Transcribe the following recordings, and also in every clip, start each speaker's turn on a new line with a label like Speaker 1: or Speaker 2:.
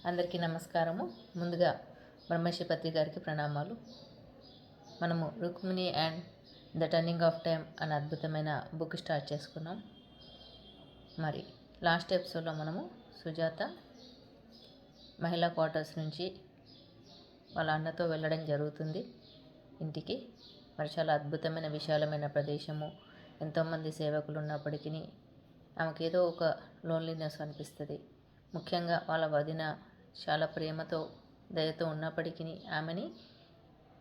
Speaker 1: అందరికీ నమస్కారము. ముందుగా బ్రహ్మశ్రీపతి గారికి ప్రణామాలు. మనము Rukmini and the turning of time అనే అద్భుతమైన బుక్ స్టార్ట్ చేసుకున్నాం. మరి లాస్ట్ ఎపిసోడ్లో మనము సుజాత మహిళా క్వార్టర్స్ నుంచి వాళ్ళ అన్నతో వెళ్ళడం జరుగుతుంది ఇంటికి. మరి చాలా అద్భుతమైన విశాలమైన ప్రదేశము, ఎంతోమంది సేవకులు ఉన్నప్పటికీ ఆమెకు ఏదో ఒక లోన్లీనెస్ అనిపిస్తుంది. ముఖ్యంగా వాళ్ళ వదిన చాలా ప్రేమతో దయతో ఉన్నప్పటికీ ఆమెని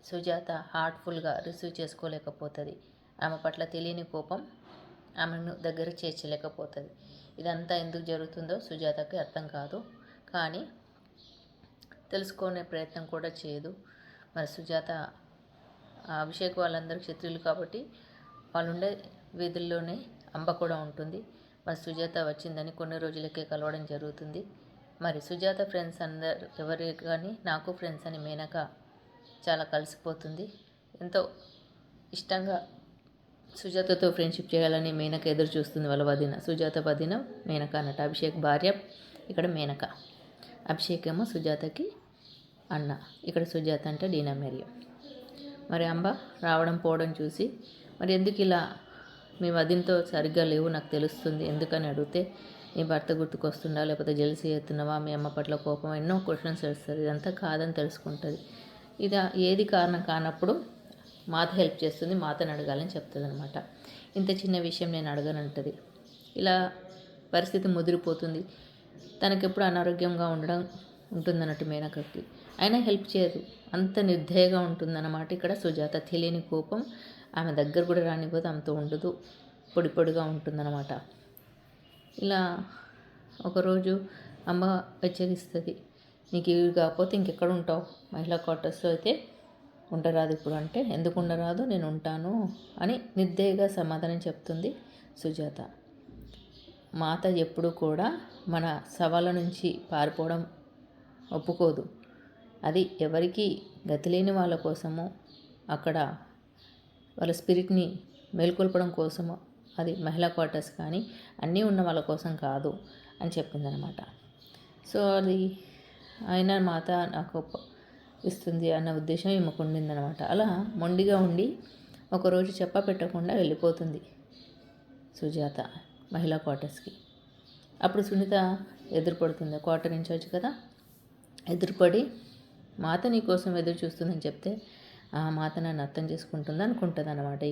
Speaker 1: సుజాత హార్ట్ఫుల్గా రిసీవ్ చేసుకోలేకపోతుంది. ఆమె పట్ల తెలియని కోపం ఆమెను దగ్గర చేర్చలేకపోతుంది. ఇదంతా ఎందుకు జరుగుతుందో సుజాతకి అర్థం కాదు, కానీ తెలుసుకునే ప్రయత్నం కూడా చేయదు. మరి సుజాత అభిషేక్ వాళ్ళందరూ క్షత్రియులు కాబట్టి వాళ్ళు ఉండే వీధుల్లోనే అంబ కూడా ఉంటుంది. మరి సుజాత వచ్చిందని కొన్ని రోజులకే కలవడం జరుగుతుంది. మరి సుజాత ఫ్రెండ్స్ అందరు ఎవరు కానీ నాకు ఫ్రెండ్స్ అని మేనక చాలా కలిసిపోతుంది. ఎంతో ఇష్టంగా సుజాతతో ఫ్రెండ్షిప్ చేయాలని మేనక ఎదురు చూస్తుంది. వాళ్ళ వదిన సుజాత వదిన మేనక అన్నట్టు. అభిషేక్ భార్య ఇక్కడ మేనక, అభిషేక్ ఏమో సుజాతకి అన్న. ఇక్కడ సుజాత అంటే డీనా మేరియమ్. మరి అంబ రావడం పోవడం చూసి మరి ఎందుకు ఇలా మీ వదినతో సరిగ్గా లేవు నాకు తెలుస్తుంది ఎందుకని అడిగితే, నీ భర్త గుర్తుకొస్తుందా, లేకపోతే జెలసీ చేస్తున్నావా, మీ అమ్మ పట్ల కోపం, ఎన్నో క్వశ్చన్స్ వేస్తుంది. ఇదంతా కాదని తెలుసుకుంటుంది. ఇది ఏది కారణం కానప్పుడు మాత హెల్ప్ చేస్తుంది, మాతను అడగాలని చెప్తుంది అనమాట. ఇంత చిన్న విషయం నేను అడగనంటుంది. ఇలా పరిస్థితి ముదిరిపోతుంది. తనకెప్పుడు అనారోగ్యంగా ఉంటుందన్నట్టు మేనకకి. అయినా హెల్ప్ చేయదు, అంత నిర్దయగా ఉంటుందన్నమాట. ఇక్కడ సుజాత తెలియని కోపం, ఆమె దగ్గర కూడా రానివ్వదు, ఆమెతో ఉండదు, పొడి పొడిగా ఉంటుందన్నమాట. ఇలా ఒకరోజు అమ్మ హెచ్చరిస్తుంది, నీకు ఇవి కాకపోతే ఇంకెక్కడ ఉంటావు, మహిళా క్వార్టర్స్లో అయితే ఉండరాదు ఇప్పుడు అంటే, ఎందుకు ఉండరాదు, నేను ఉంటాను అని నిర్దయగా సమాధానం చెప్తుంది సుజాత. మాత ఎప్పుడు కూడా మన సవాళ్ళ నుంచి పారిపోవడం ఒప్పుకోదు. అది ఎవరికి గతి లేని వాళ్ళ కోసము, అక్కడ వాళ్ళ స్పిరిట్ని మేల్కొల్పడం కోసము. అది మహిళా క్వార్టర్స్ కానీ అన్నీ ఉన్న వాళ్ళ కోసం కాదు అని చెప్పిందనమాట. సో అది అయినా మాత నాకు ఇస్తుంది అన్న ఉద్దేశం ఈమెకు ఉండిందనమాట. అలా మొండిగా ఉండి ఒకరోజు పెట్టకుండా వెళ్ళిపోతుంది సుజాత మహిళా క్వార్టర్స్కి. అప్పుడు సునీత ఎదురుపడుతుంది, క్వార్టర్ ఇన్ఛార్జ్ కదా, ఎదురుపడి మాత నీ కోసం ఎదురు చూస్తుందని చెప్తే, ఆ మాత నన్ను అర్థం చేసుకుంటుంది అనుకుంటుంది అనమాట.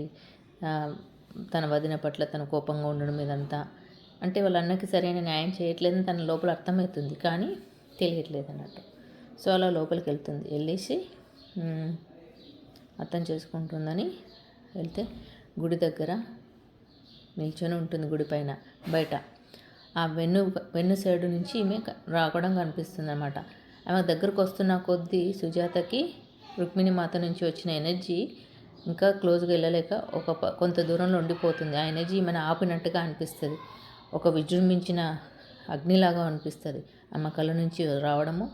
Speaker 1: తన వదిన పట్ల తన కోపంగా ఉండడం ఇదంతా అంటే వాళ్ళ అన్నకి సరైన న్యాయం చేయట్లేదని తన లోపల అర్థమవుతుంది, కానీ తెలియట్లేదు అన్నట్టు. సో అలా లోపలికి వెళ్తుంది. వెళ్ళేసి అర్థం చేసుకుంటుందని వెళ్తే గుడి దగ్గర నిల్చొని ఉంటుంది. గుడి పైన బయట ఆ వెన్ను సైడు నుంచి ఈమె రావడం కనిపిస్తుంది అన్నమాట. ఆమె దగ్గరకు వస్తున్న కొద్దీ సుజాతకి రుక్మిణి మాత నుంచి వచ్చిన ఎనర్జీ ఇంకా క్లోజ్గా వెళ్ళలేక కొంత దూరంలో ఉండిపోతుంది. ఆ ఎనర్జీ ఈమెను ఆపినట్టుగా అనిపిస్తుంది. ఒక విజృంభించిన అగ్నిలాగా అనిపిస్తుంది ఆమె కళ్ళ నుంచి రావడము.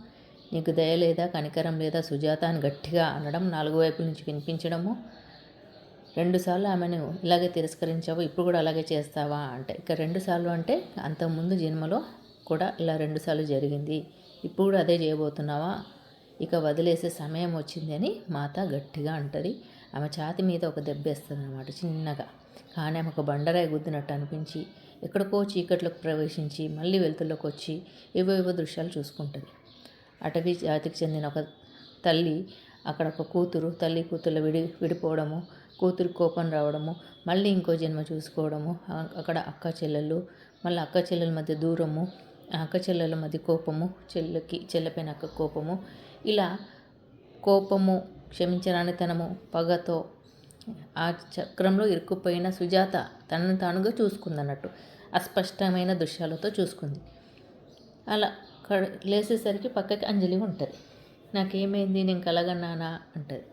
Speaker 1: నీకు దయ లేదా, కనికరం లేదా సుజాత అని గట్టిగా అనడం, 4 వైపుల నుంచి వినిపించడము. 2 సార్లు ఆమెను ఇలాగే తిరస్కరించావు, ఇప్పుడు కూడా అలాగే చేస్తావా అంటే, ఇక 2 సార్లు అంటే అంతకుముందు జన్మలో కూడా ఇలా 2 సార్లు జరిగింది, ఇప్పుడు కూడా అదే చేయబోతున్నావా, ఇక వదిలేసే సమయం వచ్చింది అని మాత గట్టిగా అంటుంది. ఆమె ఛాతి మీద ఒక దెబ్బేస్తుంది అనమాట చిన్నగా. కానీ ఆమె ఒక బండరాయి గుద్దినట్టు అనిపించి ఎక్కడికో చీకట్లోకి ప్రవేశించి మళ్ళీ వెలుతుల్లోకి వచ్చి ఏవో దృశ్యాలు చూసుకుంటుంది. అటవీ జాతికి చెందిన ఒక తల్లి, అక్కడ ఒక కూతురు, తల్లి కూతురు విడిపోవడము, కూతురు కోపం రావడము, మళ్ళీ ఇంకో జన్మ చూసుకోవడము, అక్కడ అక్క చెల్లెళ్ళు, మళ్ళీ అక్క చెల్లెల మధ్య దూరము, అక్క చెల్లెల మధ్య కోపము, చెల్లెపైన అక్క కోపము, ఇలా కోపము, క్షమించరానితనము, పగతో ఆ చక్రంలో ఇరుక్కుపోయిన సుజాత తనను తానుగా చూసుకుందన్నట్టు. అస్పష్టమైన దృశ్యాలతో చూసుకుంది. అలా లేసేసరికి పక్కకి అంజలి ఉంటుంది. నాకేమైంది, నేను కలగన్నానా అంటుంది.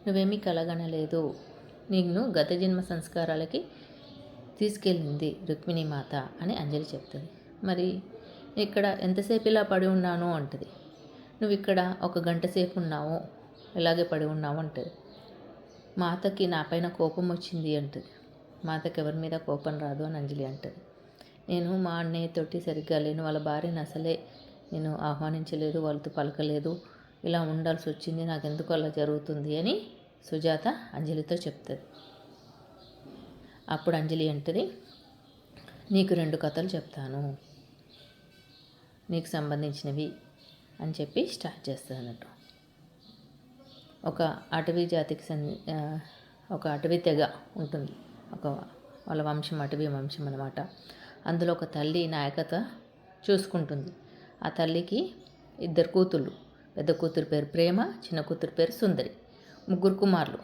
Speaker 1: నువ్వేమీ కలగనలేదు, నిన్ను గత జన్మ సంస్కారాలకి తీసుకెళ్ళింది రుక్మిణి మాత అని అంజలి చెప్తుంది. మరి ఇక్కడ ఎంతసేపు ఇలా పడి ఉన్నాను అంటుంది. నువ్వు ఇక్కడ 1 గంట సేపు ఉన్నావు, ఇలాగే పడి ఉన్నావు అంటుంది. మాతకి నా పైన కోపం వచ్చింది అంటుంది. మాతకి ఎవరి మీద కోపం రాదు అని అంజలి అంటుంది. నేను మా అన్నయ్యతోటి సరిగ్గా లేను, వాళ్ళ భార్యను అసలే నేను ఆహ్వానించలేదు, వాళ్ళతో పలకలేదు, ఇలా ఉండాల్సి వచ్చింది, నాకు ఎందుకు అలా జరుగుతుంది అని సుజాత అంజలితో చెప్తుంది. అప్పుడు అంజలి అంటది, నీకు 2 కథలు చెప్తాను, నీకు సంబంధించినవి అని చెప్పి స్టార్ట్ చేస్తుంది అన్నట్టు. ఒక అటవీ జాతికి ఒక అటవీ తెగ ఉంటుంది, వాళ్ళ వంశం అటవీ వంశం అన్నమాట. అందులో ఒక తల్లి నాయకత చూసుకుంటుంది. ఆ తల్లికి 2 కూతుళ్ళు, పెద్ద కూతురు పేరు ప్రేమ, చిన్న కూతురు పేరు సుందరి, 3 కుమారులు.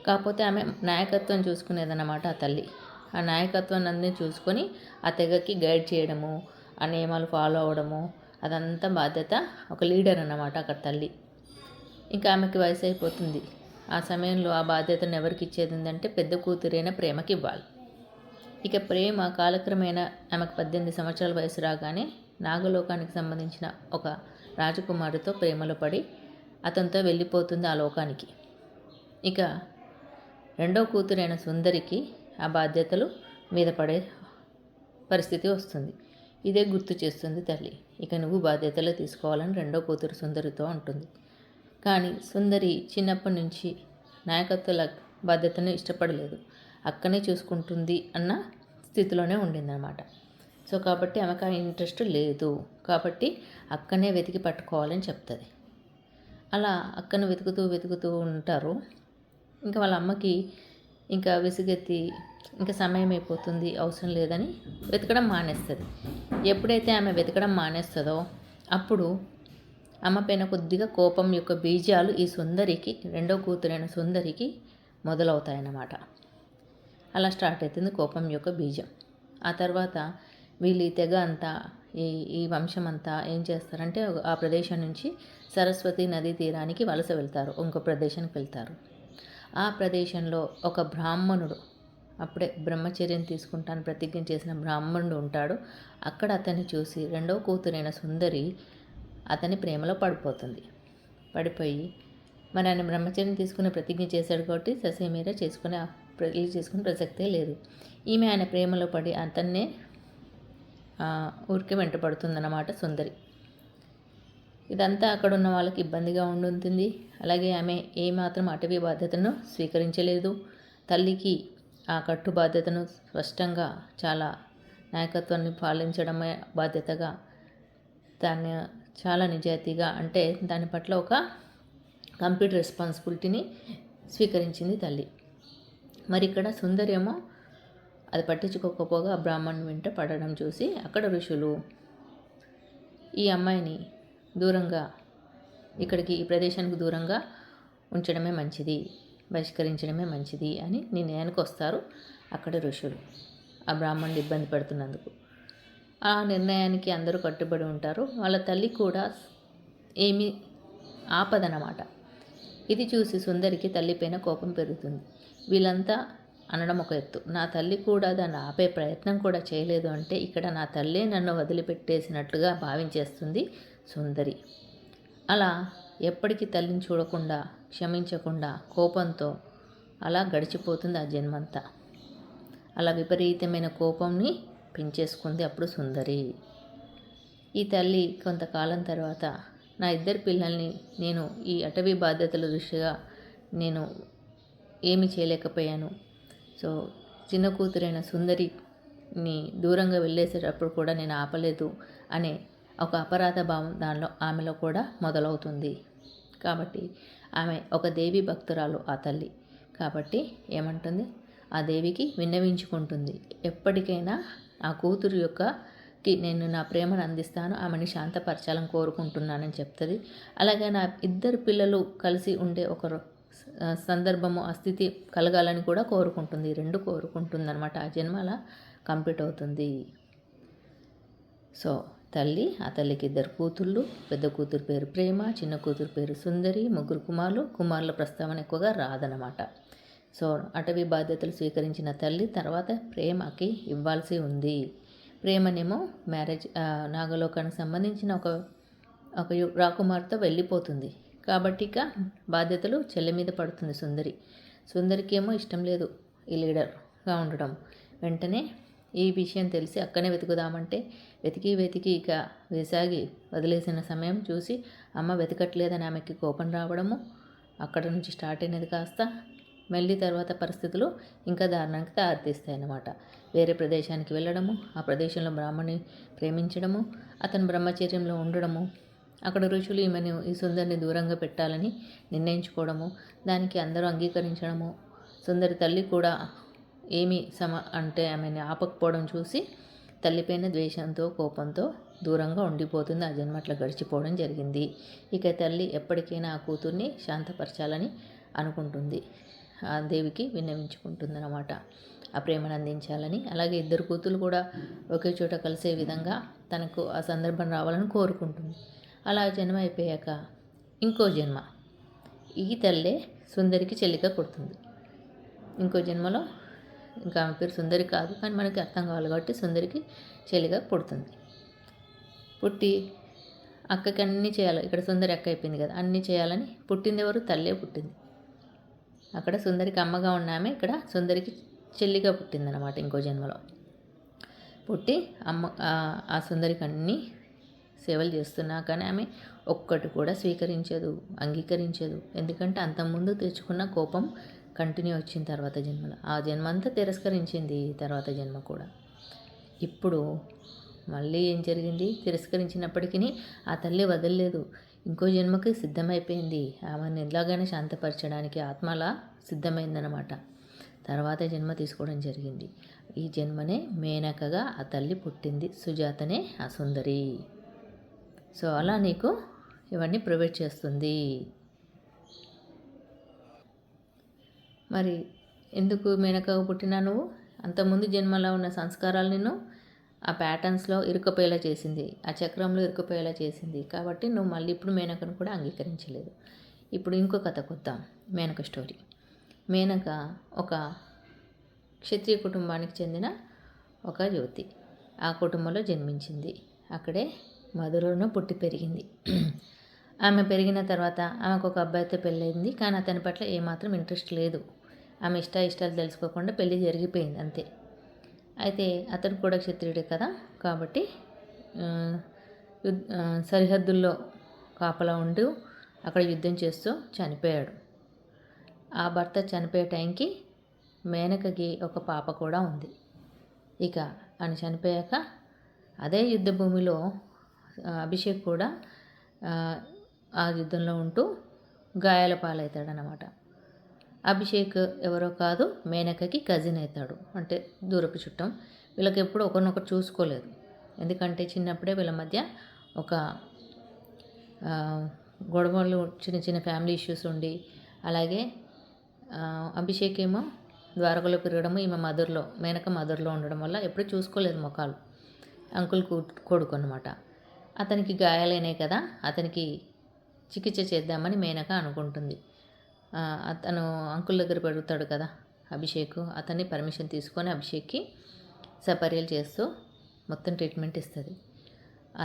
Speaker 1: కాకపోతే ఆమె నాయకత్వం చూసుకునేదన్నమాట ఆ తల్లి. ఆ నాయకత్వాన్ని అన్నీ చూసుకొని ఆ తెగకి గైడ్ చేయడము, ఆ నియమాలు ఫాలో అవ్వడము, అదంతా బాధ్యత ఒక లీడర్ అన్నమాట అక్కడ తల్లి. ఇంకా ఆమెకి వయసు అయిపోతుంది. ఆ సమయంలో ఆ బాధ్యతను ఎవరికి ఇచ్చేది ఉందంటే పెద్ద కూతురైన ప్రేమకి ఇవ్వాలి. ఇక ప్రేమ కాలక్రమేణా ఆమెకు 18 సంవత్సరాల వయసు రాగానే నాగలోకానికి సంబంధించిన ఒక రాజకుమారితో ప్రేమలో పడి అతనితో వెళ్ళిపోతుంది ఆ లోకానికి. ఇక రెండో కూతురైన సుందరికి ఆ బాధ్యతలు మీద పడే పరిస్థితి వస్తుంది. ఇదే గుర్తు చేస్తుంది తల్లి. ఇక నువ్వు బాధ్యతలు తీసుకోవాలని రెండో కూతురు సుందరితో అంటుంది. కానీ సుందరి చిన్నప్పటి నుంచి నాయకత్వ బాధ్యతను ఇష్టపడలేదు, అక్కనే చూసుకుంటుంది అన్న స్థితిలోనే ఉండిందన్నమాట. సో కాబట్టి ఆమెకు ఆ ఇంట్రెస్ట్ లేదు, కాబట్టి అక్కనే వెతికి పట్టుకోవాలని చెప్తుంది. అలా అక్కను వెతుకుతూ ఉంటారు. ఇంకా వాళ్ళ అమ్మకి ఇంకా విసుగెత్తి ఇంకా సమయం అయిపోతుంది, అవసరం లేదని వెతకడం మానేస్తుంది. ఎప్పుడైతే ఆమె వెతకడం మానేస్తుందో అప్పుడు అమ్మ పైన కొద్దిగా కోపం యొక్క బీజాలు ఈ సుందరికి, రెండో కూతురైన సుందరికి మొదలవుతాయన్నమాట. అలా స్టార్ట్ అవుతుంది కోపం యొక్క బీజం. ఆ తర్వాత వీళ్ళు ఈ తెగ అంతా ఈ వంశం అంతా ఏం చేస్తారంటే ఆ ప్రదేశం నుంచి సరస్వతి నదీ తీరానికి వలస వెళ్తారు, ఇంకో ప్రదేశానికి వెళ్తారు. ఆ ప్రదేశంలో ఒక బ్రాహ్మణుడు, అప్పుడే బ్రహ్మచర్యం తీసుకుంటాను ప్రతిజ్ఞ చేసిన బ్రాహ్మణుడు ఉంటాడు. అక్కడ అతన్ని చూసి రెండో కూతురైన సుందరి అతని ప్రేమలో పడిపోయి మరి ఆయన బ్రహ్మచర్యం తీసుకునే ప్రతిజ్ఞ చేశాడు కాబట్టి ససేమీర పెళ్లి చేసుకునే ప్రసక్తే లేదు. ఈమె ఆయన ప్రేమలో పడి అతన్నే ఊరికే వెంటపడుతుందన్నమాట సుందరి. ఇదంతా అక్కడ ఉన్న వాళ్ళకి ఇబ్బందిగా ఉంటుంది. అలాగే ఆమె ఏమాత్రం అటవీ బాధ్యతను స్వీకరించలేదు. తల్లికి ఆ కట్టు బాధ్యతను స్పష్టంగా చాలా నాయకత్వాన్ని పాలించడమే బాధ్యతగా, దాన్ని చాలా నిజాయితీగా, అంటే దాని పట్ల ఒక కంప్లీట్ రెస్పాన్సిబిలిటీని స్వీకరించింది తల్లి. మరి ఇక్కడ సుందరి ఏమో అది పట్టించుకోకపోగా ఆ బ్రాహ్మణుని వెంట పడడం చూసి అక్కడ ఋషులు ఈ అమ్మాయిని దూరంగా, ఈ ప్రదేశానికి దూరంగా ఉంచడమే మంచిది, బహిష్కరించడమే మంచిది అని నిర్ణయానికి వస్తారు అక్కడ ఋషులు, ఆ బ్రాహ్మణుని ఇబ్బంది పెడుతున్నందుకు. ఆ నిర్ణయానికి అందరూ కట్టుబడి ఉంటారు. వాళ్ళ తల్లి కూడా ఏమీ ఆపదనమాట. ఇది చూసి సుందరికి తల్లిపైన కోపం పెరుగుతుంది. వీళ్ళంతా అనడం ఒక ఎత్తు, నా తల్లి కూడా దాన్ని ఆపే ప్రయత్నం కూడా చేయలేదు అంటే ఇక్కడ నా తల్లే నన్ను వదిలిపెట్టేసినట్లుగా భావించేస్తుంది సుందరి. అలా ఎప్పటికీ తల్లిని చూడకుండా, క్షమించకుండా, కోపంతో అలా గడిచిపోతుంది ఆ జన్మంతా. అలా విపరీతమైన కోపంని పెంచేసుకుంది అప్పుడు సుందరి. ఈ తల్లి కొంతకాలం తర్వాత నా 2 పిల్లల్ని నేను ఈ అటవీ బాధ్యతల దృష్ట్యా నేను ఏమి చేయలేకపోయాను, సో చిన్న కూతురైన సుందరిని దూరంగా వెళ్ళేసేటప్పుడు కూడా నేను ఆపలేదు అనే ఒక అపరాధ భావం ఆమెలో కూడా మొదలవుతుంది. కాబట్టి ఆమె ఒక దేవి భక్తురాలు ఆ తల్లి. కాబట్టి ఏమంటుంది, ఆ దేవికి విన్నవించుకుంటుంది, ఎప్పటికైనా ఆ కూతురు నేను నా ప్రేమను అందిస్తాను, ఆమెని శాంతపరచాలని కోరుకుంటున్నానని చెప్తుంది. అలాగే నా 2 పిల్లలు కలిసి ఉండే ఒక సందర్భము, ఆ స్థితి కలగాలని కూడా కోరుకుంటుంది. 2 కోరుకుంటుంది అనమాట. ఆ జన్మ అలా కంప్లీట్ అవుతుంది. సో తల్లి, ఆ తల్లికి 2 కూతుళ్ళు, పెద్ద కూతురు పేరు ప్రేమ, చిన్న కూతురు పేరు సుందరి, 3 కుమారుల ప్రస్తావన ఎక్కువగా రాదనమాట. సో అటవీ బాధ్యతలు స్వీకరించిన తల్లి తర్వాత ప్రేమకి ఇవ్వాల్సి ఉంది. ప్రేమనేమో నాగలోకానికి సంబంధించిన ఒక రాకుమార్తో వెళ్ళిపోతుంది. కాబట్టి ఇక బాధ్యతలు చెల్లె మీద పడుతుంది సుందరికి ఏమో ఇష్టం లేదు ఈ లీడర్గా ఉండడం. వెంటనే ఈ విషయం తెలిసి అక్కనే వెతుకుదామంటే వెతికి ఇక వేసాగి వదిలేసిన సమయం చూసి అమ్మ వెతకట్లేదని ఆమెకి కోపం రావడము, అక్కడ నుంచి స్టార్ట్ అయినది కాస్త మళ్ళీ తర్వాత పరిస్థితులు ఇంకా దారుణానికి దారితీస్తాయి అన్నమాట. వేరే ప్రదేశానికి వెళ్ళడము, ఆ ప్రదేశంలో బ్రాహ్మణ్ణి ప్రేమించడము, అతను బ్రహ్మచర్యంలో ఉండడము, అక్కడ ఋషులు ఈ సుందరిని దూరంగా పెట్టాలని నిర్ణయించుకోవడము, దానికి అందరూ అంగీకరించడము, సుందరి తల్లి కూడా ఏమీ అంటే ఆమెను ఆపకపోవడం చూసి తల్లిపైన ద్వేషంతో కోపంతో దూరంగా ఉండిపోతుంది. ఆ జన్మ అట్లా గడిచిపోవడం జరిగింది. ఇక తల్లి ఎప్పటికైనా ఆ కూతుర్ని శాంతపరచాలని అనుకుంటుంది. ఆ దేవికి విన్నవించుకుంటుంది అన్నమాట, ఆ ప్రేమను అందించాలని. అలాగే ఇద్దరు కూతురు కూడా ఒకే చోట కలిసే విధంగా తనకు ఆ సందర్భం రావాలని కోరుకుంటుంది. అలా జన్మ అయిపోయాక ఇంకో జన్మ ఈ తల్లే సుందరికి చెల్లిగా పుడుతుంది. ఇంకో జన్మలో ఇంకా ఆమె పేరు సుందరి కాదు, కానీ మనకి అర్థం కావాలి కాబట్టి సుందరికి చెల్లిగా పుడుతుంది. పుట్టి అక్కకి అన్నీ చేయాలి. ఇక్కడ సుందరి అక్క అయిపోయింది కదా, అన్నీ చేయాలని పుట్టింది ఎవరు? తల్లే పుట్టింది. అక్కడ సుందరికి అమ్మగా ఉన్న ఆమె ఇక్కడ సుందరికి చెల్లిగా పుట్టిందనమాట ఇంకో జన్మలో. పుట్టి ఆ సుందరికి అన్నీ సేవలు చేస్తున్నా కానీ ఆమె ఒక్కటి కూడా స్వీకరించదు, అంగీకరించదు. ఎందుకంటే అంతకుముందు తెచ్చుకున్న కోపం కంటిన్యూ వచ్చిన తర్వాత జన్మలో ఆ జన్మ అంతా తిరస్కరించింది. తర్వాత జన్మ కూడా ఇప్పుడు మళ్ళీ ఏం జరిగింది? తిరస్కరించినప్పటికీ ఆ తల్లి వదలలేదు. ఇంకో జన్మకి సిద్ధమైపోయింది. ఆమెను ఎలాగైనా శాంతపరచడానికి ఆత్మలా సిద్ధమైందనమాట. తర్వాత జన్మ తీసుకోవడం జరిగింది. ఈ జన్మనే మేనకగా ఆ తల్లి పుట్టింది. సుజాతనే ఆ సుందరి. సో అలా నీకు ఇవన్నీ ప్రొవైడ్ చేస్తుంది. మరి ఎందుకు మేనకగా పుట్టినా నువ్వు? అంతకుముందు జన్మలో ఉన్న సంస్కారాలు నిన్ను ఆ ప్యాటర్న్స్లో ఇరుక్కుపోయేలా చేసింది, ఆ చక్రంలో ఇరుక్కుపోయేలా చేసింది. కాబట్టి నువ్వు మళ్ళీ ఇప్పుడు మేనకను కూడా అంగీకరించలేదు. ఇప్పుడు ఇంకో కథ కొద్దాం, మేనక స్టోరీ. మేనక ఒక క్షత్రియ కుటుంబానికి చెందిన ఒక యువతి. ఆ కుటుంబంలో జన్మించింది. అక్కడే మధురలో పుట్టి పెరిగింది. ఆమె పెరిగిన తర్వాత ఆమెకు ఒక అబ్బాయితో పెళ్ళయింది. కానీ అతని పట్ల ఏమాత్రం ఇంట్రెస్ట్ లేదు. ఆమె ఇష్టాలు తెలుసుకోకుండా పెళ్ళి జరిగిపోయింది అంతే. అయితే అతను కూడా క్షత్రియుడే కదా, కాబట్టి సరిహద్దుల్లో కాపలా ఉంటూ అక్కడ యుద్ధం చేస్తూ చనిపోయాడు. ఆ భర్త చనిపోయే టైంకి మేనకకి ఒక పాప కూడా ఉంది. ఇక ఆయన చనిపోయాక అదే యుద్ధ భూమిలో అభిషేక్ కూడా ఆ యుద్ధంలో ఉంటూ గాయాల పాలవుతాడనమాట. అభిషేక్ ఎవరో కాదు, మేనకకి కజిన్ అవుతాడు, అంటే దూరపు చుట్టం. వీళ్ళకి ఎప్పుడు ఒకరినొకరు చూసుకోలేదు. ఎందుకంటే చిన్నప్పుడే వీళ్ళ మధ్య ఒక గొడవలు, చిన్న చిన్న ఫ్యామిలీ ఇష్యూస్ ఉండి, అలాగే అభిషేక్ ఏమో ద్వారకలో పెరగడము, ఈమె మేనక మదర్లో ఉండడం వల్ల ఎప్పుడు చూసుకోలేదు ముఖాలు. అంకుల్ కొడుకు అనమాట. అతనికి గాయాలైనాయి కదా, అతనికి చికిత్స చేద్దామని మేనక అనుకుంటుంది. అతను అంకుల్ దగ్గర పెరుగుతాడు కదా అభిషేక్, అతన్ని పర్మిషన్ తీసుకొని అభిషేక్కి సపర్యలు చేస్తూ మొత్తం ట్రీట్మెంట్ ఇస్తుంది.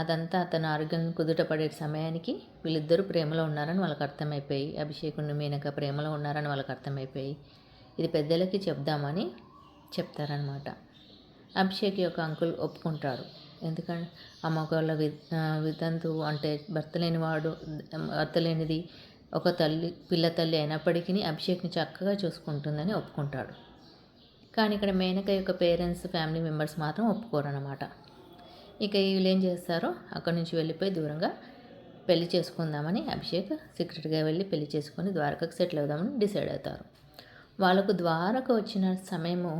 Speaker 1: అదంతా అతను ఆరోగ్యం కుదుట పడే సమయానికి వీళ్ళిద్దరూ ప్రేమలో ఉన్నారని వాళ్ళకి అర్థమైపోయి, అభిషేకుని మేనక ప్రేమలో ఉన్నారని వాళ్ళకి అర్థమైపోయి ఇది పెద్దలకి చెప్దామని చెప్తారనమాట. అభిషేక్ యొక్క అంకుల్ ఒప్పుకుంటాడు. ఎందుకంటే ఆ మగవాళ్ళ వితంతు అంటే భర్త లేనిది ఒక పిల్ల తల్లి అయినప్పటికీ అభిషేక్ని చక్కగా చూసుకుంటుందని ఒప్పుకుంటాడు. కానీ ఇక్కడ మేనక యొక్క పేరెంట్స్, ఫ్యామిలీ మెంబర్స్ మాత్రం ఒప్పుకోరన్నమాట. ఇక వీళ్ళు ఏం చేస్తారో అక్కడి నుంచి వెళ్ళిపోయి దూరంగా పెళ్లి చేసుకుందామని అభిషేక్ సీక్రెట్గా వెళ్ళి పెళ్లి చేసుకొని ద్వారకకు సెటిల్ అవుదామని డిసైడ్ అవుతారు. వాళ్ళకు ద్వారక వచ్చిన సమయము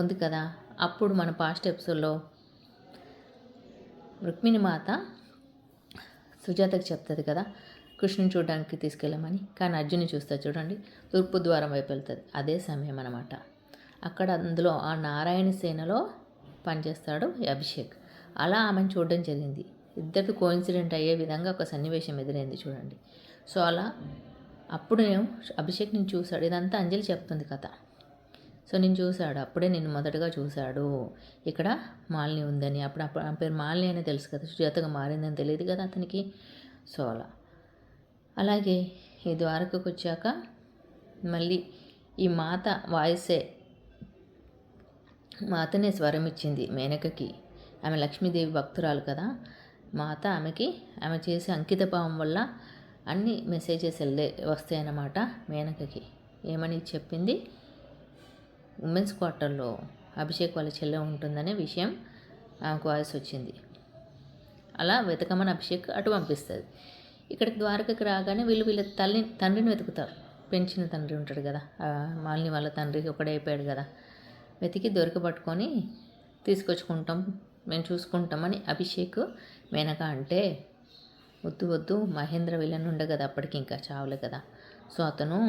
Speaker 1: ఉంది కదా, అప్పుడు మన పాస్ట్ ఎపిసోడ్లో రుక్మిణి మాత సుజాతకి చెప్తుంది కదా కృష్ణుని చూడడానికి తీసుకెళ్ళమని. కానీ అర్జున్ని చూస్తే చూడండి తూర్పు ద్వారం వైపు వెళ్తుంది. అదే సమయం అన్నమాట. అక్కడ అందులో ఆ నారాయణ సేనలో పనిచేస్తాడు అభిషేక్. అలా ఆమెను చూడడం జరిగింది. ఇద్దరితో కోఇన్సిడెంట్ అయ్యే విధంగా ఒక సన్నివేశం ఎదురైంది చూడండి. సో అలా అప్పుడు నేను అభిషేక్ నేను చూశాడు. ఇదంతా అంజలి చెప్తుంది కథ. సో నేను చూశాడు, అప్పుడే నేను మొదటగా చూశాడు ఇక్కడ మాలిని ఉందని. అప్పుడు ఆ పేరు మాలిని అని తెలుసు కదా, సుజాతగా మారిందని తెలియదు కదా అతనికి. సో అలాగే ఈ ద్వారకకు వచ్చాక మళ్ళీ ఈ మాత వాయిసే మాతనే స్వరం ఇచ్చింది మేనకకి. ఆమె లక్ష్మీదేవి భక్తురాలు కదా. మాత ఆమె చేసే అంకిత భావం వల్ల అన్ని మెసేజెస్ వస్తాయన్నమాట మేనకకి. ఏమని చెప్పింది, ఉమెన్స్ క్వార్టర్లో అభిషేక్ వాళ్ళ చెల్లె ఉంటుందనే విషయం ఆమెకు వాయిస్ వచ్చింది. అలా వెతకమని అభిషేక్ అటు పంపిస్తుంది. ఇక్కడికి ద్వారకకి రాగానే వీళ్ళ తండ్రిని వెతుకుతారు. పెంచిన తండ్రి ఉంటాడు కదా, మాలిని వాళ్ళ తండ్రి ఒకడైపోయాడు కదా. వెతికి దొరకబట్టుకొని తీసుకొచ్చుకుంటాం, మేము చూసుకుంటామని అభిషేక్ మేనక అంటే, వద్దు వద్దు మహేంద్ర విలన్ ఉండే కదా అప్పటికి, ఇంకా చావులే కదా. సో అతను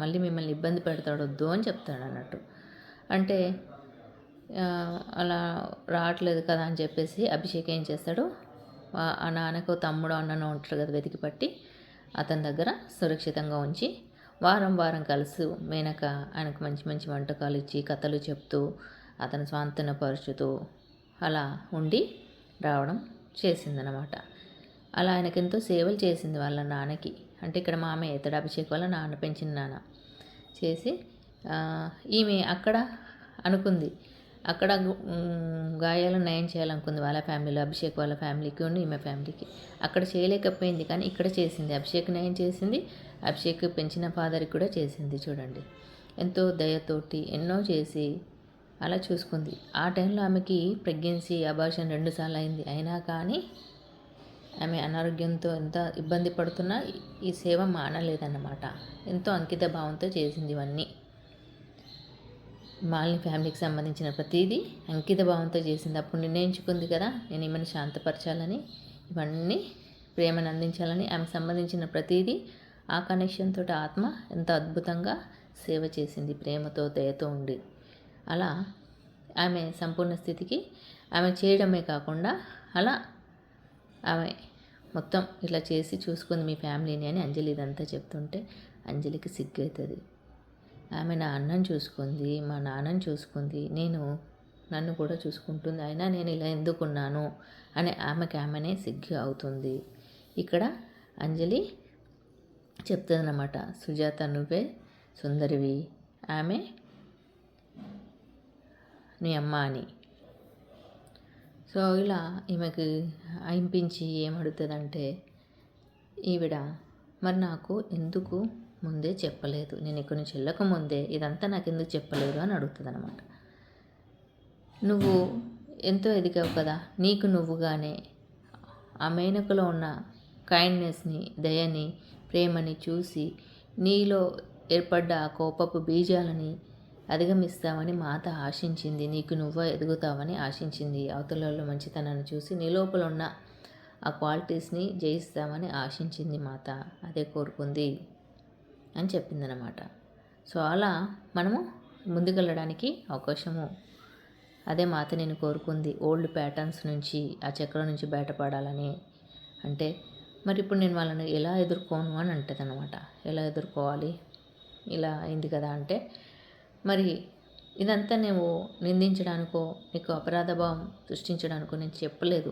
Speaker 1: మళ్ళీ మిమ్మల్ని ఇబ్బంది పెడతాడు, వద్దు అని చెప్తాడు అన్నట్టు. అంటే అలా రావట్లేదు కదా అని చెప్పేసి అభిషేక్ ఏం చేస్తాడు, ఆ నాన్నకు తమ్ముడు అన్నను ఉంటాడు కదా, వెతికి పట్టి అతని దగ్గర సురక్షితంగా ఉంచి వారం వారం కలిసి మేనక ఆయనకు మంచి మంచి వంటకాలు ఇచ్చి కథలు చెప్తూ అతను స్వాంతనపరుచుతూ అలా ఉండి రావడం చేసిందనమాట. అలా ఆయనకి ఎంతో సేవలు చేసింది వాళ్ళ నాన్నకి. అంటే ఇక్కడ మామయ్య ఇతడు అభిషేక్ వాళ్ళ నాన్న, పెంచిన నాన్న చేసి ఈమె అక్కడ అనుకుంది, అక్కడ గాయాలను నయం చేయాలనుకుంది వాళ్ళ ఫ్యామిలీలో, అభిషేక్ వాళ్ళ ఫ్యామిలీకి ఈమె ఫ్యామిలీకి. అక్కడ చేయలేకపోయింది కానీ ఇక్కడ చేసింది. అభిషేక్ నయం చేసింది, అభిషేక్ పెంచిన ఫాదర్కి కూడా చేసింది. చూడండి, ఎంతో దయతోటి ఎన్నో చేసి అలా చూసుకుంది. ఆ టైంలో ఆమెకి ప్రెగ్నెన్సీ అబార్షన్ 2 సార్లు అయింది. అయినా కానీ ఆమె అనారోగ్యంతో ఎంత ఇబ్బంది పడుతున్నా ఈ సేవ మానలేదన్నమాట. ఎంతో అంకిత భావంతో చేసింది ఇవన్నీ. మాలిని ఫ్యామిలీకి సంబంధించిన ప్రతిదీ అంకిత భావంతో చేసింది. అప్పుడు నిర్ణయించుకుంది కదా, నేను ఈమెను శాంతపరచాలని, ఇవన్నీ ప్రేమను అందించాలని. ఆమెకు సంబంధించిన ప్రతిదీ ఆ కనెక్షన్ తోటి ఆత్మ ఎంత అద్భుతంగా సేవ చేసింది, ప్రేమతో దయతో ఉండి. అలా ఆమె సంపూర్ణ స్థితికి ఆమె చేయడమే కాకుండా అలా ఆమె మొత్తం ఇట్లా చేసి చూసుకుంది మీ ఫ్యామిలీని అని అంజలి ఇదంతా చెప్తుంటే అంజలికి సిగ్గవుతుంది. ఆమె నా అన్నని చూసుకుంది, మా నాన్నని చూసుకుంది, నన్ను కూడా చూసుకుంటుంది, అయినా నేను ఇలా ఎందుకున్నాను అని ఆమెనే సిగ్గు అవుతుంది. ఇక్కడ అంజలి చెప్తుందన్నమాట, సుజాత నువ్వే సుందరివి, ఆమె నీ అమ్మ అని. సో ఇలా ఈమెకు అయింపించి ఏమడుగుతుందంటే, ఈవిడ మరి నాకు ఎందుకు ముందే చెప్పలేదు, నేను ఇక్కడి నుంచి వెళ్ళక ముందే ఇదంతా నాకు ఎందుకు చెప్పలేదు అని అడుగుతుంది అనమాట. నువ్వు ఎంతో ఎదిగావు కదా, నీకు నువ్వుగానే ఆ మేనకలో ఉన్న కైండ్నెస్ని, దయని, ప్రేమని చూసి నీలో ఏర్పడ్డ ఆ కోపపు బీజాలని అధిగమిస్తావని మాత ఆశించింది, నీకు నువ్వే ఎదుగుతావని ఆశించింది. అవతలలో మంచితనాన్ని చూసి నీ లోపల ఉన్న ఆ క్వాలిటీస్ని జయిస్తామని ఆశించింది మాత, అదే కోరుకుంది అని చెప్పిందనమాట. సో అలా మనము ముందుకెళ్ళడానికి అవకాశము, అదే మాత నేను కోరుకుంది, ఓల్డ్ ప్యాటర్న్స్ నుంచి, ఆ చక్రం నుంచి బయటపడాలని. అంటే మరి ఇప్పుడు నేను వాళ్ళని ఎలా ఎదుర్కోను అని అంటుంది అనమాట. ఎలా ఎదుర్కోవాలి, ఇలా అయింది కదా అంటే, మరి ఇదంతా నువ్వు నిందించడానికో నీకు అపరాధ భావం సృష్టించడానికో నేను చెప్పలేదు.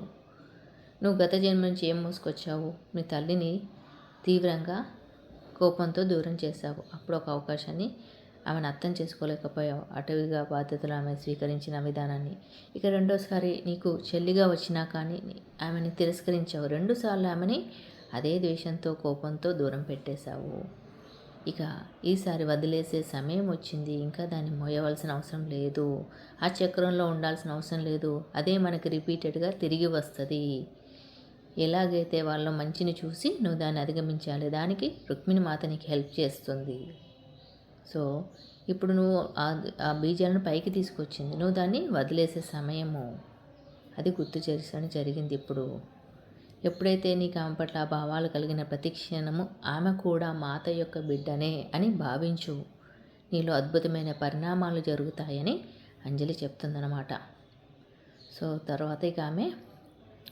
Speaker 1: నువ్వు గత జన్మ నుంచి ఏం మోసుకొచ్చావు, మీ తల్లిని తీవ్రంగా కోపంతో దూరం చేశావు. అప్పుడు ఒక అవకాశాన్ని ఆమెను అర్థం చేసుకోలేకపోయావు, అటవీగా బాధ్యతలు ఆమె స్వీకరించిన విధానాన్ని. ఇక రెండోసారి నీకు చెల్లిగా వచ్చినా కానీ ఆమెని తిరస్కరించావు. 2 సార్లు ఆమెని అదే ద్వేషంతో కోపంతో దూరం పెట్టేశావు. ఇక ఈసారి వదిలేసే సమయం వచ్చింది, ఇంకా దాన్ని మోయవలసిన అవసరం లేదు, ఆ చక్రంలో ఉండాల్సిన అవసరం లేదు. అదే మనకి రిపీటెడ్గా తిరిగి వస్తుంది. ఎలాగైతే వాళ్ళ మంచిని చూసి నువ్వు దాన్ని అధిగమించాలి, దానికి రుక్మిణి మాత నీకు హెల్ప్ చేస్తుంది. సో ఇప్పుడు నువ్వు ఆ బీజాలను పైకి తీసుకొచ్చింది, నువ్వు దాన్ని వదిలేసే సమయము, అది గుర్తు చేసడం జరిగింది. ఇప్పుడు ఎప్పుడైతే నీకు ఆమె పట్ల ఆ భావాలు కలిగిన ప్రతి క్షణము ఆమె కూడా మాత యొక్క బిడ్డనే అని భావించు, నీలో అద్భుతమైన పరిణామాలు జరుగుతాయని అంజలి చెప్తుందన్నమాట. సో తర్వాత ఇక ఆమె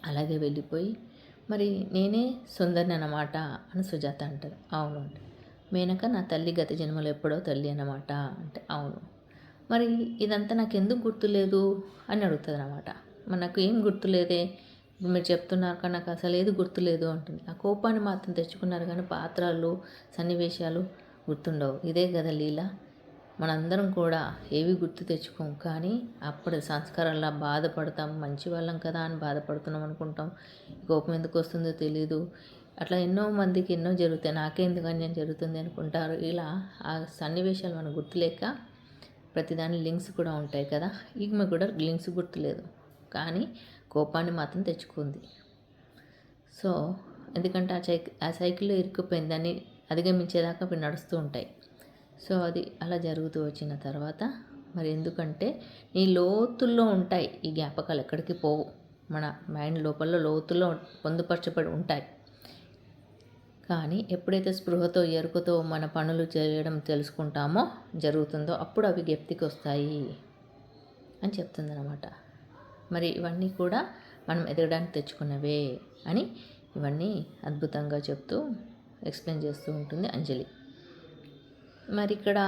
Speaker 1: అలాగే వెళ్ళిపోయి, మరి నేనే సుందరిని అన్నమాట అని సుజాత అంటారు. అవును అంటే, మేనక నా తల్లి గత జన్మలో ఎప్పుడో తల్లి అన్నమాట అంటే, అవును. మరి ఇదంతా నాకు ఎందుకు గుర్తులేదు అని అడుగుతుంది అనమాట. మరి నాకు ఏం గుర్తులేదే, మీరు చెప్తున్నారు కానీ నాకు అసలు ఏది గుర్తులేదు అంటుంది. ఆ కోపాన్ని మాత్రం తెచ్చుకున్నారు కానీ పాత్రలు, సన్నివేశాలు గుర్తుండవు. ఇదే కదా లీల. మనందరం కూడా ఏవి గుర్తు తెచ్చుకోం, కానీ అప్పుడు సంస్కారాల్లో బాధపడతాం. మంచి వాళ్ళం కదా అని బాధపడుతున్నాం అనుకుంటాం. కోపం ఎందుకు వస్తుందో తెలీదు. అట్లా ఎన్నో మందికి ఎన్నో జరుగుతాయి. నాకే ఎందుకు అన్యాయం జరుగుతుంది అనుకుంటారు. ఇలా ఆ సన్నివేశాలు మనకు గుర్తులేక ప్రతిదాని లింక్స్ కూడా ఉంటాయి కదా. ఈమె కూడా లింక్స్ గుర్తులేదు, కానీ కోపాన్ని మాత్రం తెచ్చుకుంది. సో ఎందుకంటే ఆ సైకిల్లో ఇరుక్కుపోయింది. దాన్ని అధిగమించేదాకా అవి నడుస్తూ ఉంటాయి. సో అది అలా జరుగుతూ వచ్చిన తర్వాత మరి ఎందుకంటే నీ లోతుల్లో ఉంటాయి ఈ జ్ఞాపకాలు, ఎక్కడికి పోవు. మన మైండ్ లోపల లోతుల్లో పొందుపరచబడి ఉంటాయి. కానీ ఎప్పుడైతే స్పృహతో ఎరుకతో మన పనులు చేయడం తెలుసుకుంటామో జరుగుతుందో అప్పుడు అవి జ్ఞప్తికి వస్తాయి అని చెప్తుందన్నమాట. మరి ఇవన్నీ కూడా మనం ఎదగడానికి తెచ్చుకున్నవే అని ఇవన్నీ అద్భుతంగా చెప్తూ ఎక్స్ప్లెయిన్ చేస్తూ ఉంటుంది అంజలి. మరి ఇక్కడ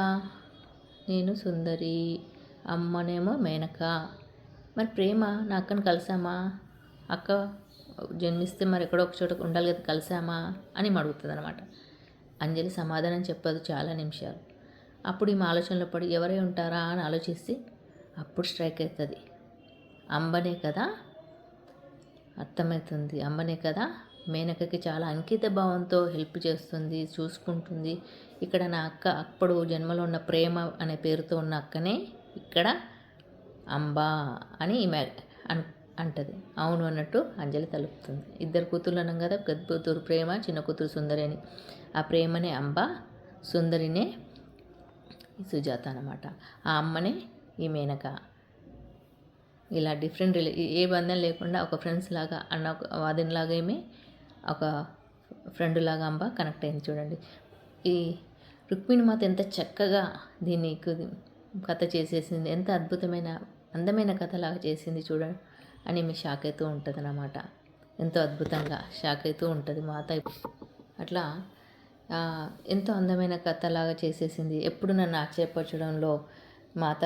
Speaker 1: నేను సుందరి, అమ్మనేమో మేనక. మరి ప్రేమ నా అక్కను కలిసామా? అక్క జన్మిస్తే మరి ఎక్కడో ఒక చోట ఉండాలి కదా, కలిసామా అని అడుగుతుంది అనమాట. అంజలి సమాధానం చెప్పదు చాలా నిమిషాలు. అప్పుడు ఈమె ఆలోచనలో పడి ఎవరై ఉంటారా అని ఆలోచిస్తే అప్పుడు స్ట్రైక్ అవుతుంది. అంబనే కదా, అర్థమవుతుంది. అమ్మనే కదా మేనకకి చాలా అంకిత భావంతో హెల్ప్ చేస్తుంది, చూసుకుంటుంది. ఇక్కడ నా అక్క అప్పుడు జన్మలో ఉన్న ప్రేమ అనే పేరుతో ఉన్న అక్కనే ఇక్కడ అంబా అని ఈమె అంటది. అవును అన్నట్టు అంజలి తలుపుతుంది. ఇద్దరు కూతుర్లు అన్నాం కదా, పెద్ద కూతురు ప్రేమ, చిన్న కూతురు సుందరి అని. ఆ ప్రేమనే అంబ, సుందరినే సుజాత అన్నమాట. ఆ అమ్మనే ఈ మేనక. ఇలా డిఫరెంట్ ఏ బంధం లేకుండా ఒక ఫ్రెండ్స్ లాగా అన్న వాదినలాగా ఏమి ఒక ఫ్రెండ్ లాగా అంబ కనెక్ట్ అయింది. చూడండి ఈ రుక్మిణి మాత ఎంత చక్కగా దీన్ని కథ చేసేసింది, ఎంత అద్భుతమైన అందమైన కథలాగా చేసింది చూడండి అని మీ షాక్ అవుతూ ఉంటుంది అన్నమాట. ఎంతో అద్భుతంగా షాక్ అవుతూ ఉంటుంది మాత. అట్లా ఎంతో అందమైన కథలాగా చేసేసింది. ఎప్పుడు నన్ను ఆశ్చర్యపరచడంలో మాత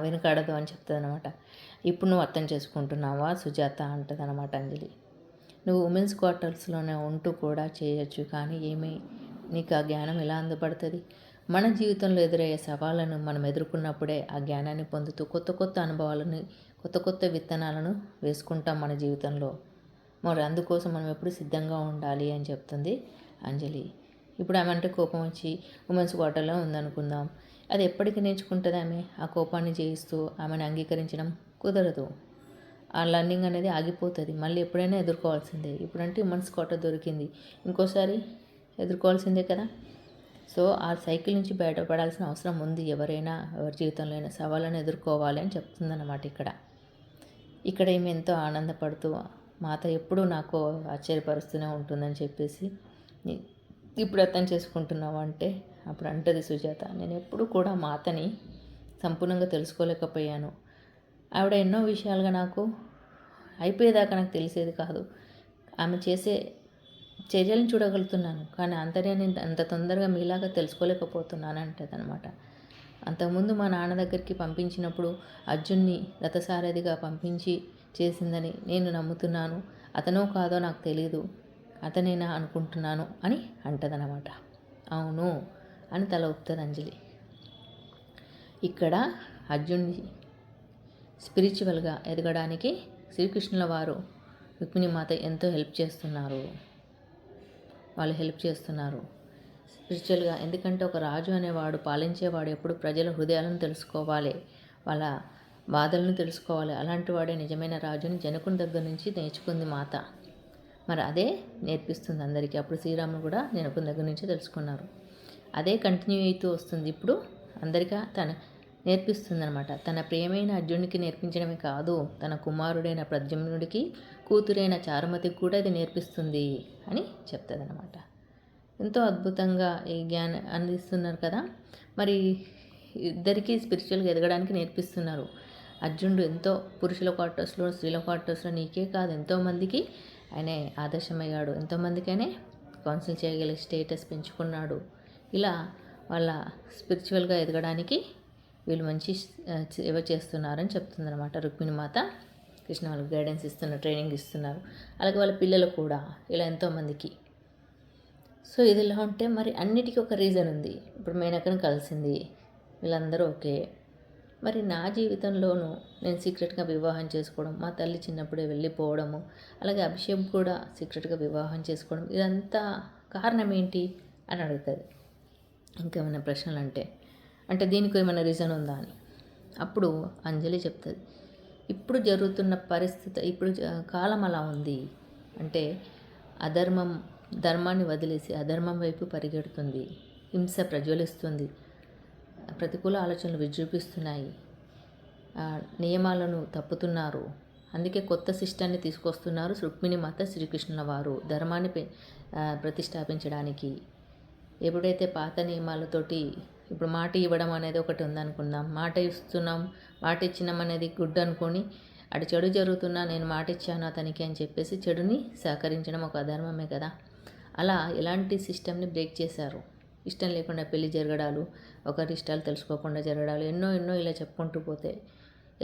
Speaker 1: వెనుకాడదు అని చెప్తుంది అనమాట. ఇప్పుడు నువ్వు అర్థం చేసుకుంటున్నావా సుజాత అంటుంది అనమాట అంజలి. నువ్వు ఉమెన్స్ క్వార్టర్స్లోనే ఉంటూ కూడా చేయొచ్చు, కానీ ఏమీ నీకు ఆ జ్ఞానం ఎలా అందపడుతుంది? మన జీవితంలో ఎదురయ్యే సవాళ్ళను మనం ఎదుర్కొన్నప్పుడే ఆ జ్ఞానాన్ని పొందుతూ కొత్త కొత్త అనుభవాలను, కొత్త కొత్త విత్తనాలను వేసుకుంటాం మన జీవితంలో. మరి అందుకోసం మనం ఎప్పుడు సిద్ధంగా ఉండాలి అని చెప్తుంది అంజలి. ఇప్పుడు ఆమె అంటే కోపం వచ్చి ఉమెన్స్ క్వార్టర్లో ఉందనుకుందాం. అది ఎప్పటికీ నేర్చుకుంటుంది ఆమె. ఆ కోపాన్ని జయిస్తూ ఆమెను అంగీకరించడం కుదరదు. ఆ లర్నింగ్ అనేది ఆగిపోతుంది. మళ్ళీ ఎప్పుడైనా ఎదుర్కోవాల్సిందే. ఇప్పుడంటే ఉమెన్స్ క్వార్టర్ దొరికింది, ఇంకోసారి ఎదుర్కోవాల్సిందే కదా. సో ఆ సైకిల్ నుంచి బయటపడాల్సిన అవసరం ఉంది. ఎవరైనా ఎవరి జీవితంలో అయినా సవాళ్ళను ఎదుర్కోవాలి అని చెప్తుందన్నమాట. ఇక్కడ ఏమి ఎంతో ఆనందపడుతూ మాత ఎప్పుడూ నాకు ఆశ్చర్యపరుస్తూనే ఉంటుందని చెప్పేసి, ఇప్పుడు అర్థం చేసుకుంటున్నావు అంటే అప్పుడు అంటది సుజాత, నేను ఎప్పుడు కూడా మాతని సంపూర్ణంగా తెలుసుకోలేకపోయాను. ఆవిడ ఎన్నో విషయాలుగా నాకు అయిపోయేదాకా నాకు తెలిసేది కాదు. ఆమె చేసే చర్యలను చూడగలుగుతున్నాను, కానీ అంతర్యాన్ని అంత తొందరగా మీలాగా తెలుసుకోలేకపోతున్నాను అంటది అనమాట. అంతకుముందు మా నాన్న దగ్గరికి పంపించినప్పుడు అర్జున్ని రథసారథిగా పంపించి చేసిందని నేను నమ్ముతున్నాను. అతనో కాదో నాకు తెలీదు, అతనేనా అనుకుంటున్నాను అని అంటదనమాట. అవును అని తల ఊపుతుంది అంజలి. ఇక్కడ అర్జున్ని స్పిరిచువల్గా ఎదగడానికి శ్రీకృష్ణుల వారు రుక్మిణి మాత ఎంతో హెల్ప్ చేస్తున్నారు. వాళ్ళు హెల్ప్ చేస్తున్నారు స్పిరిచువల్గా. ఎందుకంటే ఒక రాజు అనేవాడు, పాలించేవాడు ఎప్పుడు ప్రజల హృదయాలను తెలుసుకోవాలి, వాళ్ళ బాధలను తెలుసుకోవాలి. అలాంటి వాడే నిజమైన రాజుని జనకుని దగ్గర నుంచి నేర్చుకుంది మాత. మరి అదే నేర్పిస్తుంది అందరికీ. అప్పుడు శ్రీరాముడు కూడా జనకుని దగ్గర నుంచి తెలుసుకున్నారు. అదే కంటిన్యూ అవుతూ వస్తుంది. ఇప్పుడు అందరికీ తన నేర్పిస్తుంది అనమాట. తన ప్రియమైన అర్జునుడికి నేర్పించడమే కాదు, తన కుమారుడైన ప్రద్యుమ్నుడికి, కూతురైన చారుమతికి కూడా ఇది నేర్పిస్తుంది అని చెప్తుంది అనమాట. ఎంతో అద్భుతంగా ఈ జ్ఞానం అందిస్తున్నారు కదా. మరి ఇద్దరికీ స్పిరిచువల్గా ఎదగడానికి నేర్పిస్తున్నారు. అర్జునుడు ఎంతో పురుషుల క్వార్టర్స్లో, స్త్రీల క్వార్టర్స్లో నీకే కాదు ఎంతోమందికి ఆయనే ఆదర్శమయ్యాడు. ఎంతోమందికి ఆయనే కౌన్సిల్ చేయగలిగే స్టేటస్ పెంచుకున్నాడు. ఇలా వాళ్ళ స్పిరిచువల్గా ఎదగడానికి వీళ్ళు మంచి సేవ చేస్తున్నారని చెప్తుందన్నమాట రుక్మిణి మాత. కృష్ణ వాళ్ళకి గైడెన్స్ ఇస్తున్నారు, ట్రైనింగ్ ఇస్తున్నారు. అలాగే వాళ్ళ పిల్లలు కూడా ఇలా ఎంతోమందికి. సో ఇది ఇలా ఉంటే మరి అన్నిటికీ ఒక రీజన్ ఉంది. ఇప్పుడు మేనకను కలిసింది, వీళ్ళందరూ ఓకే. మరి నా జీవితంలోనూ నేను సీక్రెట్గా వివాహం చేసుకోవడం, మా తల్లి చిన్నప్పుడే వెళ్ళిపోవడము, అలాగే అభిషేక్ కూడా సీక్రెట్గా వివాహం చేసుకోవడం, ఇదంతా కారణం ఏంటి అని అడుగుతుంది. ఇంకేమైనా ప్రశ్నలు అంటే దీనికి ఏమైనా రీజన్ ఉందా అని. అప్పుడు అంజలి చెప్తుంది, ఇప్పుడు జరుగుతున్న పరిస్థితి, ఇప్పుడు కాలం అలా ఉంది. అంటే అధర్మం ధర్మాన్ని వదిలేసి అధర్మం వైపు పరిగెడుతుంది, హింస ప్రజ్వలిస్తుంది, ప్రతికూల ఆలోచనలు విజృంభిస్తున్నాయి, నియమాలను తప్పుతున్నారు. అందుకే కొత్త సిస్టాన్ని తీసుకొస్తున్నారు రుక్మిణి మాత శ్రీకృష్ణుల వారు ధర్మాన్ని ప్రతిష్టాపించడానికి. ఎప్పుడైతే పాత నియమాలతోటి ఇప్పుడు మాట ఇవ్వడం అనేది ఒకటి ఉందనుకుందాం, మాట ఇస్తున్నాం, మాట ఇచ్చినాం అనేది గుడ్ అనుకొని అటు చెడు జరుగుతున్నా నేను మాట ఇచ్చాను అతనికి అని చెప్పేసి చెడుని సహకరించడం ఒక అధర్మమే కదా. అలా ఎలాంటి సిస్టమ్ని బ్రేక్ చేశారు. ఇష్టం లేకుండా పెళ్లి జరగడాలు, ఒకరి ఇష్టాలు తెలుసుకోకుండా జరగడాలు, ఎన్నో ఇలా చెప్పుకుంటూ పోతే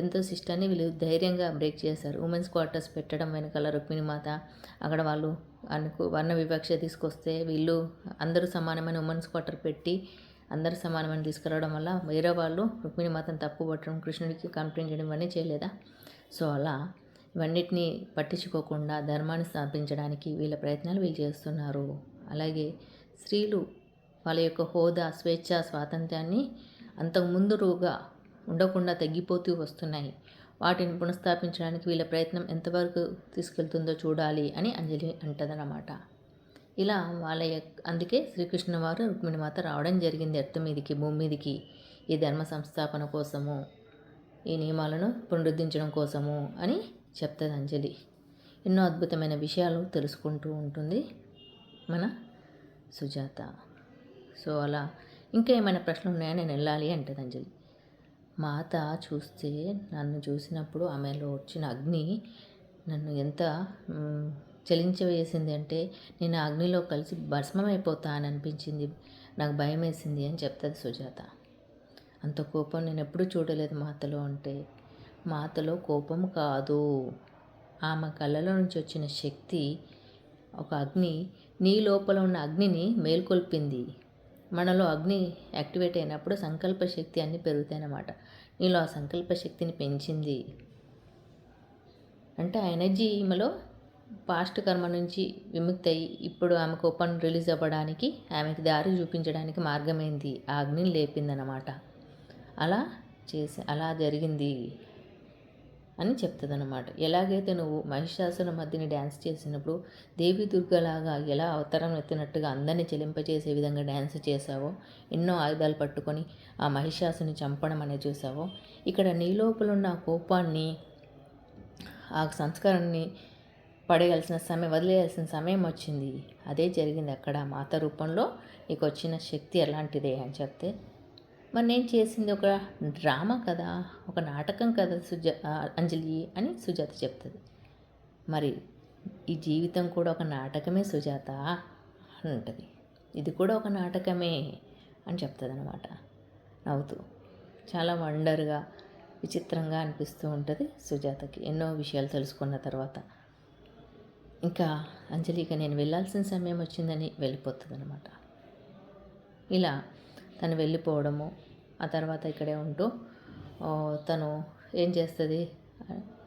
Speaker 1: ఎంతో సిస్టాన్ని వీళ్ళు ధైర్యంగా బ్రేక్ చేశారు. ఉమెన్స్ క్వార్టర్స్ పెట్టడం వెనకాల రుక్మిణి మాత, అక్కడ వాళ్ళు వర్ణ వివక్ష తీసుకొస్తే వీళ్ళు అందరూ సమానమైన ఉమెన్స్ క్వార్టర్ పెట్టి అందరూ సమానమైన తీసుకురావడం వల్ల వేరే వాళ్ళు రుక్మిణి మాతను తప్పు పట్టడం, కృష్ణుడికి కంప్లైంట్ చేయడం ఇవన్నీ చేయలేదా. సో అలా ఇవన్నిటిని పట్టించుకోకుండా ధర్మాన్ని స్థాపించడానికి వీళ్ళ ప్రయత్నాలు వీళ్ళు చేస్తున్నారు. అలాగే స్త్రీలు వాళ్ళ యొక్క హోదా, స్వేచ్ఛ, స్వాతంత్ర్యాన్ని అంతకు ముందుగా ఉండకుండా తగ్గిపోతూ వస్తున్నాయి. వాటిని పునఃస్థాపించడానికి వీళ్ళ ప్రయత్నం ఎంతవరకు తీసుకెళ్తుందో చూడాలి అని అంజలి అంటదన్నమాట. ఇలా అందుకే శ్రీకృష్ణ వారు రుక్మిణి మాత రావడం జరిగింది ఎర్త్ మీదికి, భూమి మీదికి, ఈ ధర్మ సంస్థాపన కోసము, ఈ నియమాలను పునరుద్ధరించడం కోసము అని చెప్తుంది అంజలి. ఎన్నో అద్భుతమైన విషయాలు తెలుసుకుంటూ ఉంటుంది మన సుజాత. సో అలా ఇంకా ఏమైనా ప్రశ్నలు ఉన్నాయా, నేను వెళ్ళాలి అంటుంది అంజలి. మాత చూస్తే నన్ను చూసినప్పుడు ఆమెలో వచ్చిన అగ్ని నన్ను ఎంత చలించవేసింది అంటే నేను అగ్నిలో కలిసి భస్మమైపోతా అని అనిపించింది, నాకు భయం వేసింది అని చెప్తుంది సుజాత. అంత కోపం నేను ఎప్పుడూ చూడలేదు మాతలో. అంటే మాతలో కోపం కాదు, ఆమె కళ్ళలో నుంచి వచ్చిన శక్తి, ఒక అగ్ని, నీ లోపల ఉన్న అగ్నిని మేల్కొల్పింది. మనలో అగ్ని యాక్టివేట్ అయినప్పుడు సంకల్ప శక్తి అన్నీ పెరుగుతాయి అన్నమాట. నీలో ఆ సంకల్ప శక్తిని పెంచింది. అంటే ఆ ఎనర్జీ ఈమెలో పాస్ట్ కర్మ నుంచి విముక్తి అయ్యి ఇప్పుడు ఆమె కోపం రిలీజ్ అవ్వడానికి, ఆమెకి దారి చూపించడానికి మార్గమైంది, ఆ అగ్నిని లేపిందనమాట. అలా జరిగింది అని చెప్తుందన్నమాట. ఎలాగైతే నువ్వు మహిషాసుర మధ్యని డ్యాన్స్ చేసినప్పుడు దేవి దుర్గలాగా ఎలా అవతారం ఎత్తినట్టుగా అందరినీ చెలింపజేసే విధంగా డ్యాన్స్ చేసావో, ఎన్నో ఆయుధాలు పట్టుకొని ఆ మహిషాసుని చంపడం అనేది చూసావో, ఇక్కడ నీ లోపల ఉన్న కోపాన్ని, ఆ సంస్కారాన్ని పడేయాల్సిన సమయం, వదిలేయాల్సిన సమయం వచ్చింది. అదే జరిగింది అక్కడ మాత రూపంలో నీకు వచ్చిన శక్తి ఎలాంటిదే అని చెప్తే, మరి నేను చేసింది ఒక డ్రామా కదా, ఒక నాటకం కదా అంజలి అని సుజాత చెప్తుంది. మరి ఈ జీవితం కూడా ఒక నాటకమే సుజాత అని ఉంటుంది. ఇది కూడా ఒక నాటకమే అని చెప్తుంది అనమాట నవ్వుతూ. చాలా వండర్గా, విచిత్రంగా అనిపిస్తూ ఉంటుంది సుజాతకి ఎన్నో విషయాలు తెలుసుకున్న తర్వాత. ఇంకా అంజలిగా నేను వెళ్ళాల్సిన సమయం వచ్చిందని వెళ్ళిపోతుంది అనమాట. ఇలా తను వెళ్ళిపోవడము, ఆ తర్వాత ఇక్కడే ఉంటూ తను ఏం చేస్తుంది,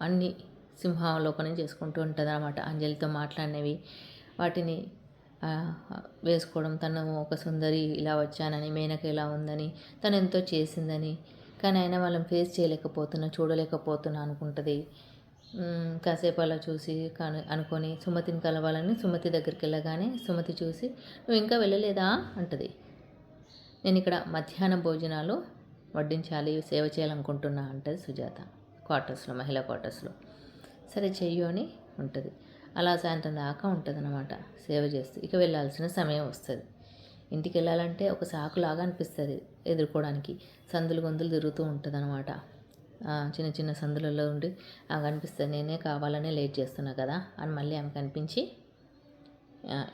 Speaker 1: అన్ని సింహావలోకనం చేసుకుంటూ ఉంటుంది అనమాట. అంజలితో మాట్లాడినవి వాటిని వేసుకోవడం, తను ఒక సుందరి ఇలా వచ్చానని, మేనక ఇలా ఉందని, తను ఎంతో చేసిందని, కానీ అయినా వాళ్ళని ఫేస్ చేయలేకపోతున్నా, చూడలేకపోతున్నా అనుకుంటుంది. కాసేపు అలా చూసి అనుకొని సుమతిని కలవాలని సుమతి దగ్గరికి వెళ్ళగానే సుమతి చూసి, నువ్వు ఇంకా వెళ్ళలేదా అంటది. నేను ఇక్కడ మధ్యాహ్న భోజనాలు వడ్డించాలి, సేవ చేయాలనుకుంటున్నా అంటది సుజాత. క్వార్టర్స్లో, మహిళా క్వార్టర్స్లో. సరే చెయ్యు అని ఉంటుంది. అలా సాయంత్రం దాకా ఉంటుంది అన్నమాట సేవ చేస్తూ. ఇక వెళ్ళాల్సిన సమయం వస్తుంది. ఇంటికి వెళ్ళాలంటే ఒక సాకులాగా అనిపిస్తుంది ఎదుర్కోవడానికి. సందులు గొంతులు తిరుగుతూ ఉంటుంది అనమాట. చిన్న చిన్న సందులలో ఉండి ఆమెకు అనిపిస్తుంది, నేనే కావాలనే లేట్ చేస్తున్నా కదా అని మళ్ళీ ఆమెకు అనిపించి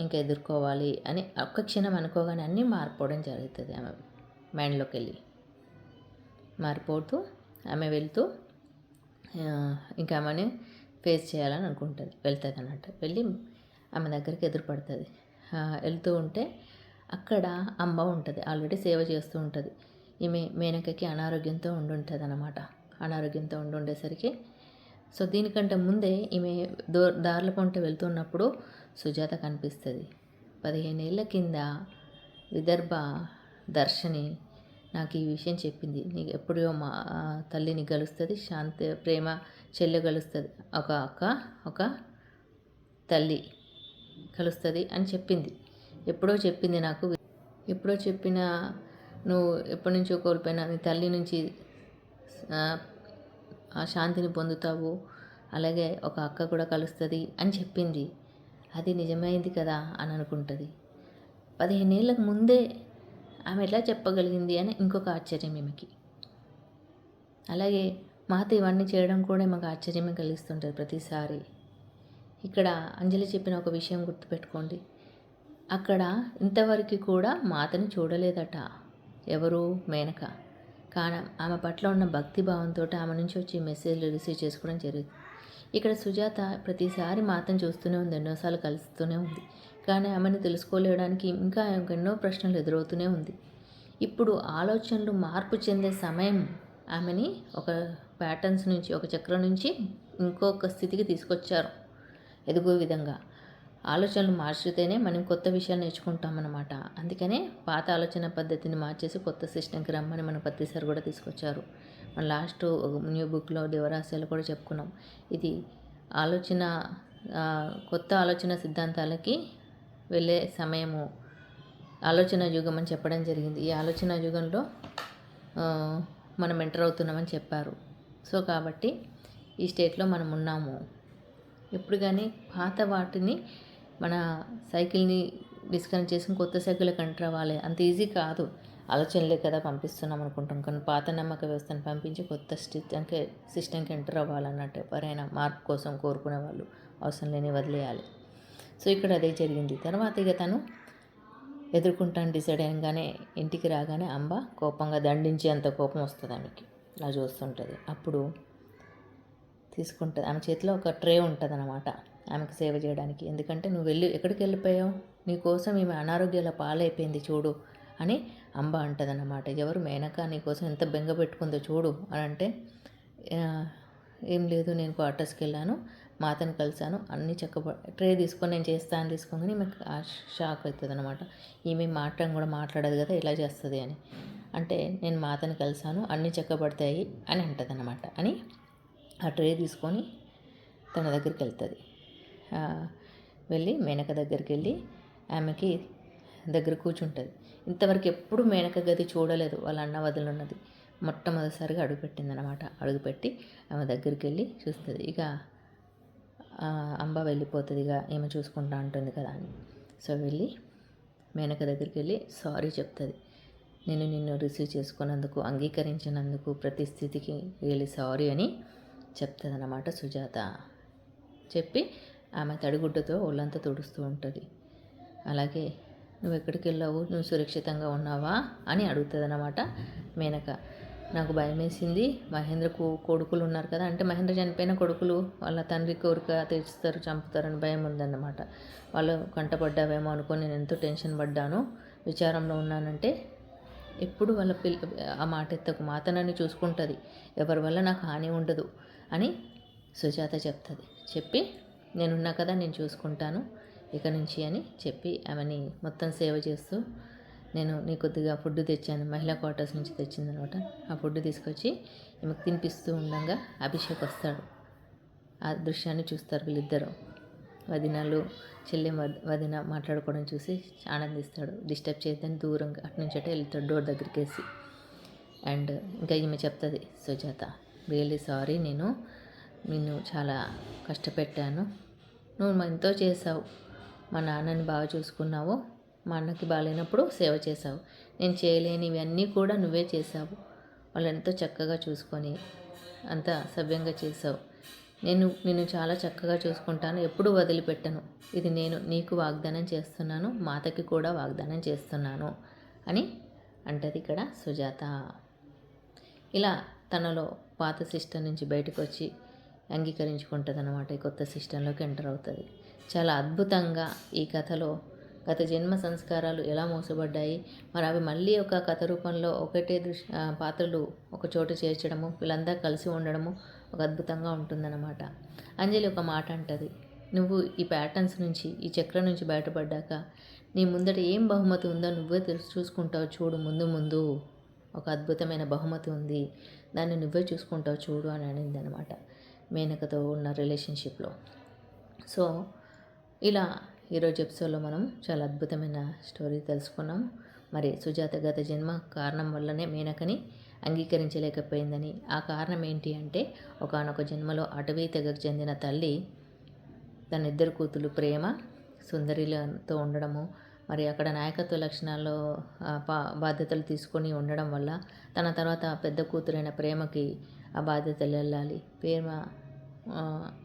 Speaker 1: ఇంకా ఎదుర్కోవాలి అని ఒక్క క్షణం అనుకోగానే అన్నీ మారిపోవడం జరుగుతుంది. ఆమె మైండ్లోకి వెళ్ళి మారిపోతూ ఆమె వెళ్తూ ఇంకా ఆమెని ఫేస్ చేయాలని అనుకుంటుంది, వెళ్తుంది అన్నట్టు. వెళ్ళి ఆమె దగ్గరికి ఎదురుపడుతుంది. వెళ్తూ ఉంటే అక్కడ అంబ ఉంటుంది, ఆల్రెడీ సేవ చేస్తూ ఉంటుంది. ఈమె మేనకకి అనారోగ్యంతో ఉండుంటుంది అన్నమాట. అనారోగ్యంతో ఉండేసరికి సో దీనికంటే ముందే ఈమె దారిలో పొంట వెళ్తున్నప్పుడు సుజాత కనిపిస్తుంది. 15 ఏళ్ళ కింద విదర్భ దర్శని నాకు ఈ విషయం చెప్పింది. నీకు ఎప్పుడో మా తల్లిని కలుస్తుంది, శాంతి ప్రేమ చెల్లె కలుస్తుంది, ఒక అక్క ఒక తల్లి కలుస్తుంది అని చెప్పింది. ఎప్పుడో చెప్పింది నాకు. ఎప్పుడో చెప్పిన నువ్వు ఎప్పటి నుంచో కోల్పోయిన నీ తల్లి నుంచి ఆ శాంతిని పొందుతావు, అలాగే ఒక అక్క కూడా కలుస్తుంది అని చెప్పింది. అది నిజమైంది కదా అని అనుకుంటుంది. 15 ఏళ్ళకు ముందే ఆమె ఎట్లా చెప్పగలిగింది అని ఇంకొక ఆశ్చర్యం ఈమెకి. అలాగే మాత ఇవన్నీ చేయడం కూడా మాకు ఆశ్చర్యమే కలిగిస్తుంటుంది ప్రతిసారి. ఇక్కడ అంజలి చెప్పిన ఒక విషయం గుర్తుపెట్టుకోండి. అక్కడ ఇంతవరకు కూడా మాతని చూడలేదట ఎవరు, మేనక. కానీ ఆమె పట్ల ఉన్న భక్తి భావంతో ఆమె నుంచి వచ్చి మెసేజ్లు రిసీవ్ చేసుకోవడం జరిగింది. ఇక్కడ సుజాత ప్రతిసారి మాతను చూస్తూనే ఉంది, ఎన్నోసార్లు కలుస్తూనే ఉంది. కానీ ఆమెను తెలుసుకోలేడానికి ఇంకా ఎన్నో ప్రశ్నలు ఎదురవుతూనే ఉంది. ఇప్పుడు ఆలోచనలు మార్పు చెందే సమయం. ఆమెని ఒక ప్యాటర్న్స్ నుంచి, ఒక చక్రం నుంచి ఇంకొక స్థితికి తీసుకొచ్చారు ఎదుగు విధంగా. ఆలోచనలు మార్చితేనే మనం కొత్త విషయాలు నేర్చుకుంటామన్నమాట. అందుకనే పాత ఆలోచన పద్ధతిని మార్చేసి కొత్త సిస్టమ్కి రమ్మని మన ప్రతిసారి కూడా తీసుకొచ్చారు. మన లాస్ట్ న్యూ బుక్లో దేవరహస్యాలు కూడా చెప్పుకున్నాం. ఇది ఆలోచన, కొత్త ఆలోచన సిద్ధాంతాలకి వెళ్ళే సమయము, ఆలోచన యుగం అని చెప్పడం జరిగింది. ఈ ఆలోచన యుగంలో మనం ఎంటర్ అవుతున్నామని చెప్పారు. సో కాబట్టి ఈ స్టేట్లో మనం ఉన్నాము. ఎప్పుడు కానీ పాత వాటిని మన సైకిల్ని డిస్కనెక్ట్ చేసుకుని కొత్త సైకిల్కి ఎంటర్ అవ్వాలి, అంత ఈజీ కాదు. ఆలోచనలే కదా పంపిస్తున్నాం అనుకుంటాం, కానీ పాత నమ్మక వ్యవస్థను పంపించి కొత్త సిస్టమ్కి ఎంటర్ అవ్వాలన్నట్టు ఎవరైనా మార్పు కోసం కోరుకునే వాళ్ళు అవసరం లేని వదిలేయాలి. సో ఇక్కడ అదే జరిగింది. తర్వాత ఇక తను ఎదుర్కొంటాను డిసైడ్ అయ్యగానే ఇంటికి రాగానే అంబ కోపంగా దండించేంత కోపం వస్తుంది ఆమెకి. అలా చూస్తుంటుంది. అప్పుడు తీసుకుంటుంది, ఆమె చేతిలో ఒక ట్రే ఉంటుంది అన్నమాట ఆమెకు సేవ చేయడానికి. ఎందుకంటే నువ్వు ఎక్కడికి వెళ్ళిపోయావు, నీ కోసం ఈమె అనారోగ్యాల పాలైపోయింది చూడు అని అంబ అంటదన్నమాట. ఎవరు, మేనక నీ కోసం ఎంత బెంగ పెట్టుకుందో చూడు అని అంటే, ఏం లేదు నేను క్వార్టర్స్కి వెళ్ళాను, మాతను కలిశాను, అన్నీ ట్రే తీసుకొని నేను చేస్తాను తీసుకోగానే ఈమె షాక్ అవుతుంది అనమాట. ఈమె కూడా మాట్లాడదు కదా, ఇలా చేస్తుంది అని అంటే, నేను మాతను కలిశాను అన్నీ చక్కబడతాయి అని అంటదన్నమాట. అని ఆ ట్రే తీసుకొని తన దగ్గరికి వెళ్తుంది. వెళ్ళి మేనక దగ్గరికి వెళ్ళి ఆమెకి దగ్గర కూర్చుంటుంది. ఇంతవరకు ఎప్పుడు మేనక గది చూడలేదు, వాళ్ళ అన్న వదిలిన్నది. మొట్టమొదటిసారిగా అడుగుపెట్టిందనమాట. అడుగుపెట్టి ఆమె దగ్గరికి వెళ్ళి చూస్తుంది. ఇక అంబ వెళ్ళిపోతుంది, ఇక ఏమో చూసుకుంటా ఉంటుంది కదా అని. సో వెళ్ళి మేనక దగ్గరికి వెళ్ళి సారీ చెప్తుంది. నేను నిన్ను రిసీవ్ చేసుకున్నందుకు, అంగీకరించినందుకు ప్రతి స్థితికి రియల్లీ సారీ అని చెప్తుంది అన్నమాట సుజాత. చెప్పి ఆమె తడిగుడ్డతో ఒళ్ళంతా తుడుస్తూ ఉంటుంది. అలాగే నువ్వు ఎక్కడికి వెళ్ళావు, నువ్వు సురక్షితంగా ఉన్నావా అని అడుగుతుంది అన్నమాట మేనక. నాకు భయం వేసింది, మహేంద్రకు కొడుకులు ఉన్నారు కదా, అంటే మహేంద్ర చనిపోయిన కొడుకులు వాళ్ళ తండ్రి కోరిక తీర్చుతారు, చంపుతారని భయం ఉందన్నమాట. వాళ్ళు కంటపడ్డావేమో అనుకొని నేను ఎంతో టెన్షన్ పడ్డాను, విచారంలో ఉన్నానంటే, ఎప్పుడు వాళ్ళ ఆ మాట ఎత్తకు, మాతనని చూసుకుంటుంది, ఎవరి వల్ల నాకు హాని ఉండదు అని సుజాత చెప్తుంది. చెప్పి నేనున్నా కదా, నేను చూసుకుంటాను ఇక నుంచి అని చెప్పి ఆమెని మొత్తం సేవ చేస్తూ, నేను నీ కొద్దిగా ఫుడ్ తెచ్చాను, మహిళా క్వార్టర్స్ నుంచి తెచ్చిందనమాట. ఆ ఫుడ్ తీసుకొచ్చి ఈమెకు తినిపిస్తూ ఉండగా అభిషేక్ వస్తాడు. ఆ దృశ్యాన్ని చూస్తారు వీళ్ళిద్దరూ. వదినలు వదిన మాట్లాడుకోవడం చూసి ఆనందిస్తాడు. డిస్టర్బ్ చేద్దని దూరంగా అటు నుంచి అటే వెళ్తాడు, డోర్ దగ్గరికి వేసి. అండ్ ఇంకా ఈమె చెప్తుంది సుజాత, రియల్లీ సారీ, నేను నిన్ను చాలా కష్టపెట్టాను, నువ్వు ఎంతో చేసావు, మా నాన్నని బాగా చూసుకున్నావు, మా అన్నకి బాగాలేనప్పుడు సేవ చేసావు, నేను చేయలేనివన్నీ కూడా నువ్వే చేసావు, వాళ్ళు ఎంతో చక్కగా చూసుకొని అంత సవ్యంగా చేసావు, నిన్ను చాలా చక్కగా చూసుకుంటాను, ఎప్పుడూ వదిలిపెట్టను, ఇది నేను నీకు వాగ్దానం చేస్తున్నాను, మాతకి కూడా వాగ్దానం చేస్తున్నాను అని అంటది ఇక్కడ సుజాత. ఇలా తనలో పాత సిస్టమ్ నుంచి బయటకు వచ్చి అంగీకరించుకుంటుంది అన్నమాట. ఈ కొత్త సిస్టంలోకి ఎంటర్ అవుతుంది. చాలా అద్భుతంగా ఈ కథలో గత జన్మ సంస్కారాలు ఎలా మోసబడ్డాయి, మరి అవి మళ్ళీ ఒక కథ రూపంలో ఒకటే పాత్రలు ఒక చోట చేర్చడము, వీళ్ళందరూ కలిసి ఉండడము ఒక అద్భుతంగా ఉంటుందన్నమాట. అంజలి ఒక మాట అంటది, నువ్వు ఈ ప్యాటర్న్స్ నుంచి, ఈ చక్రం నుంచి బయటపడ్డాక నీ ముందట ఏం బహుమతి ఉందో నువ్వే చూసుకుంటావు చూడు, ముందు ముందు ఒక అద్భుతమైన బహుమతి ఉంది, దాన్ని నువ్వే చూసుకుంటావు చూడు అని అనింది అనమాట మేనకతో ఉన్న రిలేషన్షిప్లో. సో ఇలా ఈరోజు ఎపిసోడ్లో మనం చాలా అద్భుతమైన స్టోరీ తెలుసుకున్నాం. మరి సుజాత గత జన్మ కారణం వల్లనే మేనకని అంగీకరించలేకపోయిందని, ఆ కారణం ఏంటి అంటే ఒకానొక జన్మలో అటవీ తెగకు చెందిన తల్లి తన ఇద్దరు కూతురు ప్రేమ సుందరిలతో ఉండడము, మరి అక్కడ నాయకత్వ లక్షణాల్లో బాధ్యతలు తీసుకొని ఉండడం వల్ల తన తర్వాత పెద్ద కూతురైన ప్రేమకి ఆ బాధ్యతలు వెళ్ళాలి. ప్రేమ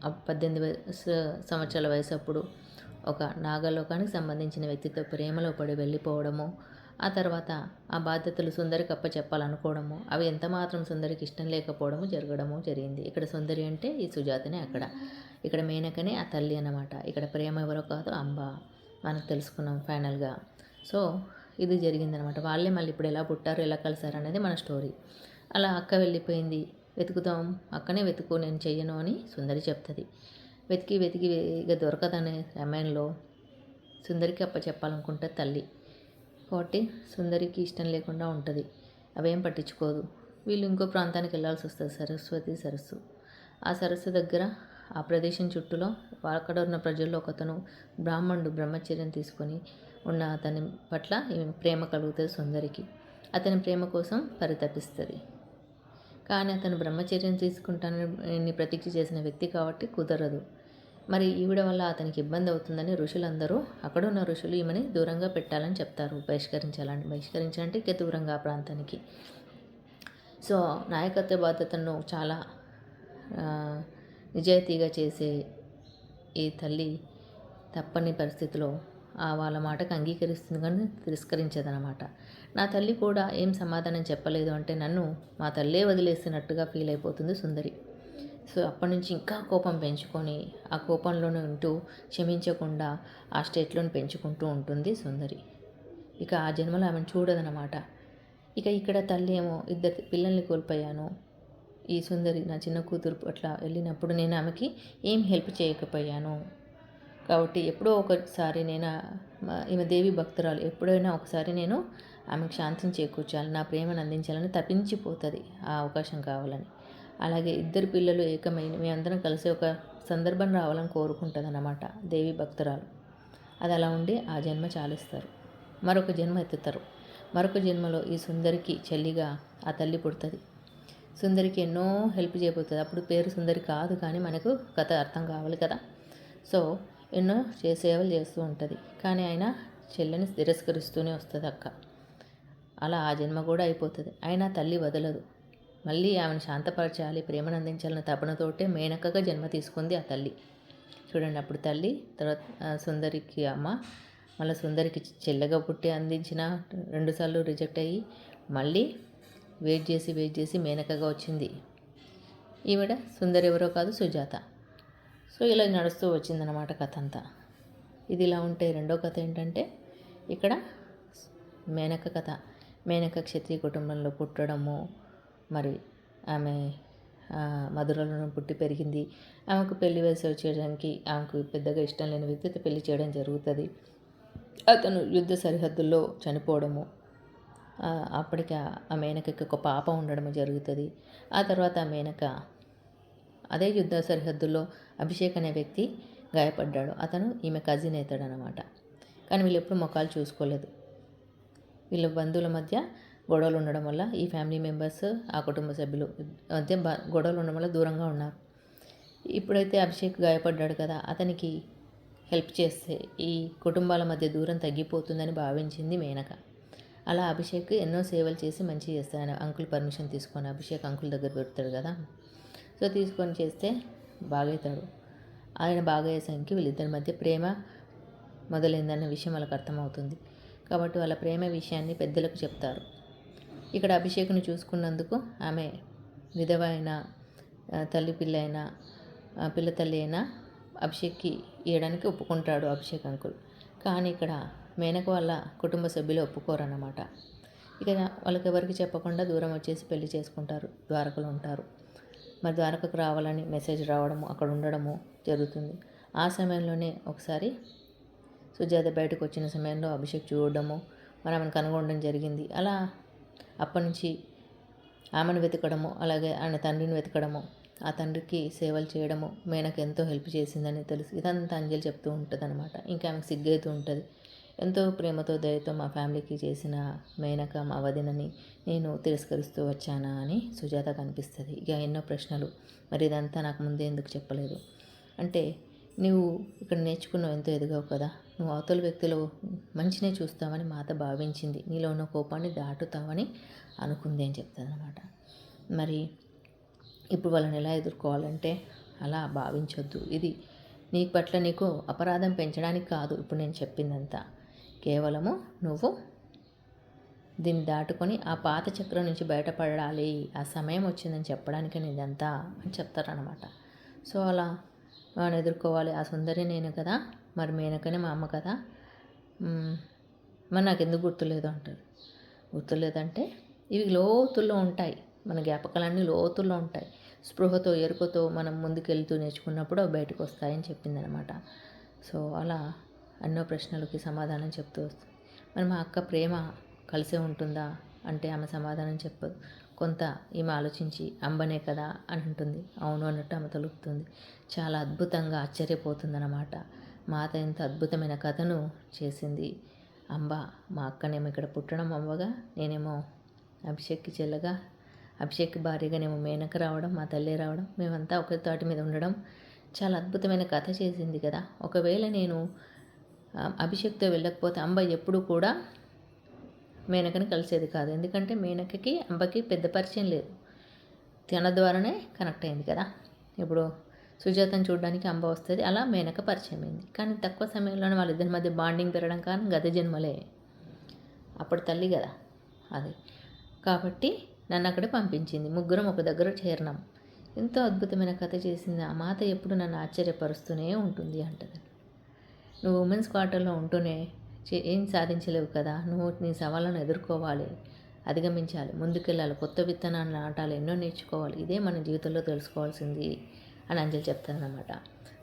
Speaker 1: 18 సంవత్సరాల వయసు అప్పుడు ఒక నాగలోకానికి సంబంధించిన వ్యక్తితో ప్రేమలో పడి వెళ్ళిపోవడము, ఆ తర్వాత ఆ బాధ్యతలు సుందరికి చెప్పాలనుకోవడము, అవి ఎంత మాత్రం సుందరికి ఇష్టం లేకపోవడము జరిగింది. ఇక్కడ సుందరి అంటే ఈ సుజాతనే, ఇక్కడ మేనకనే ఆ తల్లి అన్నమాట. ఇక్కడ ప్రేమ ఎవరో కాదు, అంబ మనకు తెలుసుకున్నాం ఫైనల్గా. సో ఇది జరిగిందనమాట. వాళ్ళే మళ్ళీ ఇప్పుడు ఎలా పుట్టారు, ఎలా కలిసారు అనేది మన స్టోరీ. అలా అక్క వెళ్ళిపోయింది, వెతుకుతాం, అక్కనే వెతుకు, నేను చెయ్యను అని సుందరి చెప్తుంది. వెతికి ఇక దొరకదనే సమయంలో సుందరికి చెప్పాలనుకుంటే తల్లి కాబట్టి సుందరికి ఇష్టం లేకుండా ఉంటుంది, అవేం పట్టించుకోదు. వీళ్ళు ఇంకో ప్రాంతానికి వెళ్ళాల్సి వస్తుంది, సరస్వతి సరస్సు. ఆ సరస్సు దగ్గర ఆ ప్రదేశం చుట్టూలో అక్కడ ఉన్న ప్రజల్లో ఒకతను బ్రాహ్మణుడు బ్రహ్మచర్యం తీసుకొని ఉన్న అతని పట్ల ప్రేమ కలుగుతుంది సుందరికి. అతని ప్రేమ కోసం పరితపిస్తుంది. కానీ అతను బ్రహ్మచర్యం తీసుకుంటానని ప్రతిజ్ఞ చేసిన వ్యక్తి కాబట్టి కుదరదు. మరి ఈవిడ వల్ల అతనికి ఇబ్బంది అవుతుందని ఋషులందరూ, అక్కడ ఉన్న ఋషులు ఈమెని దూరంగా పెట్టాలని చెప్తారు, బహిష్కరించాలంటే ఇక దూరంగా ఆ ప్రాంతానికి. సో నాయకత్వ బాధ్యతను చాలా నిజాయితీగా చేసే ఈ తల్లి తప్పని పరిస్థితిలో వాళ్ళ మాటకు అంగీకరిస్తుంది కానీ తిరస్కరించదనమాట. నా తల్లి కూడా ఏం సమాధానం చెప్పలేదు అంటే నన్ను మా తల్లే వదిలేసినట్టుగా ఫీల్ అయిపోతుంది సుందరి. సో అప్పటి నుంచి ఇంకా కోపం పెంచుకొని ఆ కోపంలోనే ఉంటూ క్షమించకుండా ఆ స్టేట్లోని పెంచుకుంటూ ఉంటుంది సుందరి. ఇక ఆ జన్మలో ఆమెను చూడదనమాట. ఇక ఇక్కడ తల్లి ఏమో 2 పిల్లల్ని కోల్పోయాను, ఈ సుందరి నా చిన్న కూతురు పట్ల వెళ్ళినప్పుడు నేను ఆమెకి ఏం హెల్ప్ చేయకపోయాను కాబట్టి ఎప్పుడో ఒకసారి ఈమె దేవి భక్తురాలు, ఎప్పుడైనా ఒకసారి నేను ఆమెకు శాంతిని చేకూర్చాలి, నా ప్రేమను అందించాలని తప్పించిపోతుంది ఆ అవకాశం కావాలని. అలాగే 2 పిల్లలు ఏకమై మేమందరం కలిసి ఒక సందర్భం రావాలని కోరుకుంటుంది అన్నమాట దేవి భక్తురాలు. అది అలా ఉండి ఆ జన్మ చాలిస్తారు, మరొక జన్మ ఎత్తుతారు. మరొక జన్మలో ఈ సుందరికి చెల్లిగా ఆ తల్లి పుడుతుంది. సుందరికి ఎన్నో హెల్ప్ చేయబోతుంది. అప్పుడు పేరు సుందరి కాదు కానీ మనకు కథ అర్థం కావాలి కదా. సో ఎన్నో సేవలు చేస్తూ ఉంటుంది. కానీ ఆయన చెల్లిని తిరస్కరిస్తూనే వస్తుంది అక్క. అలా ఆ జన్మ కూడా అయిపోతుంది. అయినా తల్లి వదలదు, మళ్ళీ ఆమెను శాంతపరచాలి, ప్రేమను అందించాలన్న తపనతోటే మేనకగా జన్మ తీసుకుంది ఆ తల్లి. చూడండి, అప్పుడు తల్లి, తర్వాత సుందరికి అమ్మ, మళ్ళీ సుందరికి చెల్లెగా పుట్టి అందించిన 2 సార్లు రిజెక్ట్ అయ్యి మళ్ళీ వెయిట్ చేసి మేనకగా వచ్చింది ఈవిడ. సుందరి ఎవరో కాదు, సుజాత. సో ఇలా నడుస్తూ వచ్చిందనమాట కథ అంతా. ఇది ఇలా ఉంటే రెండో కథ ఏంటంటే ఇక్కడ మేనక కథ. మేనక క్షత్రియ కుటుంబంలో పుట్టడము, మరి ఆమె మధురలో పుట్టి పెరిగింది. ఆమెకు పెళ్లి వయసు వచ్చేయడానికి ఆమెకు పెద్దగా ఇష్టం లేని వ్యక్తితో పెళ్లి చేయడం జరుగుతుంది. అతను యుద్ధ సరిహద్దుల్లో చనిపోవడము, అప్పటికి ఆ మేనకకి ఒక పాప ఉండడము జరుగుతుంది. ఆ తర్వాత ఆ మేనక అదే యుద్ధ సరిహద్దుల్లో అభిషేక్ అనే వ్యక్తి గాయపడ్డాడు. అతను ఈమె కజిన్ అవుతాడు అనమాట. కానీ వీళ్ళు ఎప్పుడు ముఖాలు చూసుకోలేదు. వీళ్ళ బంధువుల మధ్య గొడవలు ఉండడం వల్ల ఈ ఫ్యామిలీ మెంబర్స్, ఆ కుటుంబ సభ్యులు మధ్య గొడవలు ఉండడం వల్ల దూరంగా ఉన్నారు. ఇప్పుడైతే అభిషేక్ గాయపడ్డాడు కదా, అతనికి హెల్ప్ చేస్తే ఈ కుటుంబాల మధ్య దూరం తగ్గిపోతుందని భావించింది మేనక. అలా అభిషేక్ ఎన్నో సేవలు చేసి మంచిగా చేస్తాడు. అంకుల్ పర్మిషన్ తీసుకొని అభిషేక్ అంకుల్ దగ్గర పెడతాడు కదా, సో తీసుకొని చేస్తే బాగవుతాడు. ఆయన బాగయ్యేసరికి వీళ్ళిద్దరి మధ్య ప్రేమ మొదలైందన్న విషయం వాళ్ళకి అర్థమవుతుంది. కాబట్టి వాళ్ళ ప్రేమ విషయాన్ని పెద్దలకు చెప్తారు. ఇక్కడ అభిషేక్ను చూసుకున్నందుకు ఆమె విధవ అయిన తల్లి పిల్ల తల్లి అయినా అభిషేక్కి ఇవ్వడానికి ఒప్పుకుంటాడు అభిషేక్ అంకుల్. కానీ ఇక్కడ మేనక వాళ్ళ కుటుంబ సభ్యులు ఒప్పుకోరన్నమాట. ఇక వాళ్ళకి ఎవరికి చెప్పకుండా దూరం వచ్చేసి పెళ్లి చేసుకుంటారు, ద్వారకలో ఉంటారు. మరి ద్వారకకు రావాలని మెసేజ్ రావడము, అక్కడ ఉండడము జరుగుతుంది. ఆ సమయంలోనే ఒకసారి సుజాత బయటకు వచ్చిన సమయంలో అభిషేక్ చూడడము, మరి ఆమెను కనుగొనడం జరిగింది. అలా అప్పటి నుంచి ఆమెను వెతకడము, అలాగే ఆయన తండ్రిని వెతకడము, ఆ తండ్రికి సేవలు చేయడము మేనకు ఎంతో హెల్ప్ చేసిందని తెలుసు. ఇదంతా అంజలి చెప్తూ ఉంటుంది అనమాట. ఇంకా ఆమెకు సిగ్గైతూ ఉంటుంది. ఎంతో ప్రేమతో దయతో మా ఫ్యామిలీకి చేసిన మేనక మా వదినని నేను తిరస్కరిస్తూ వచ్చానా అని సుజాత కనిపిస్తుంది. ఇక ఎన్నో ప్రశ్నలు, మరి ఇదంతా నాకు ముందే ఎందుకు చెప్పలేదు అంటే, నువ్వు ఇక్కడ నేర్చుకున్నావు, ఎంతో ఎదిగావు కదా, నువ్వు అవతల వ్యక్తిలో మంచినే చూస్తావని మాత భావించింది, నీలో ఉన్న కోపాన్ని దాటుతావని అనుకుంది అని చెప్తుంది అనమాట. మరి ఇప్పుడు వాళ్ళని ఎలా ఎదుర్కోవాలంటే, అలా భావించొద్దు, ఇది నీ పట్ల నీకు అపరాధం పెంచడానికి కాదు ఇప్పుడు నేను చెప్పిందంతా, కేవలము నువ్వు దీన్ని దాటుకొని ఆ పాత చక్రం నుంచి బయటపడాలి, ఆ సమయం వచ్చిందని చెప్పడానికి నేను ఇదంతా అని చెప్తారనమాట. సో అలా మనం ఎదుర్కోవాలి. ఆ సుందరి నేను కదా, మరి మేనకనే మా అమ్మ కదా, మరి నాకు ఎందుకు గుర్తులేదు అంటారు. గుర్తులేదంటే ఇవి లోతుల్లో ఉంటాయి, మన జ్ఞాపకాలన్నీ లోతుల్లో ఉంటాయి. స్పృహతో ఎరుకతో మనం ముందుకెళ్తూ నేర్చుకున్నప్పుడు అవి బయటకు వస్తాయని చెప్పిందనమాట. సో అలా ఎన్నో ప్రశ్నలకి సమాధానం చెప్తూ వస్తుంది. మరి మా అక్క ప్రేమ కలిసే ఉంటుందా అంటే ఆమె సమాధానం చెప్పదు. కొంత ఈమె ఆలోచించి అంబనే కదా అని అంటుంది. అవును అన్నట్టు ఆమె తలుపుతుంది. చాలా అద్భుతంగా ఆశ్చర్యపోతుందన్నమాట. మాత ఎంత అద్భుతమైన కథను చేసింది. అంబ మా అక్కనేమో ఇక్కడ పుట్టడం అవ్వగా, నేనేమో అభిషేక్కి చెల్లగా, అభిషేక్ భార్యగానేమో మేనక రావడం, మా తల్లి రావడం, మేమంతా ఒక తాటి మీద ఉండడం, చాలా అద్భుతమైన కథ చేసింది కదా. ఒకవేళ నేను అభిషేక్తో వెళ్ళకపోతే అంబ ఎప్పుడు కూడా మేనకని కలిసేది కాదు. ఎందుకంటే మేనకకి అంబకి పెద్ద పరిచయం లేదు, తన ద్వారానే కనెక్ట్ అయింది కదా. ఇప్పుడు సుజాతను చూడడానికి అంబ వస్తుంది, అలా మేనక పరిచయం అయింది. కానీ తక్కువ సమయంలోనే వాళ్ళిద్దరి మధ్య బాండింగ్ పెరగడం కారణం గత జన్మలే, అప్పుడు తల్లి కదా అది. కాబట్టి నన్ను అక్కడే పంపించింది, ముగ్గురం ఒక దగ్గర చేరినాం. ఎంతో అద్భుతమైన కథ చేసింది ఆ మాత, ఎప్పుడు నన్ను ఆశ్చర్యపరుస్తూనే ఉంటుంది అంటది. నువ్వు ఉమెన్స్ క్వార్టర్లో ఉంటూనే ఏం సాధించలేవు కదా, నువ్వు నీ సవాళ్ళను ఎదుర్కోవాలి, అధిగమించాలి, ముందుకెళ్ళాలి, కొత్త విత్తనాలు నాటాలి, ఎన్నో నేర్చుకోవాలి, ఇదే మన జీవితంలో తెలుసుకోవాల్సింది అని అంజలి చెప్తానమాట.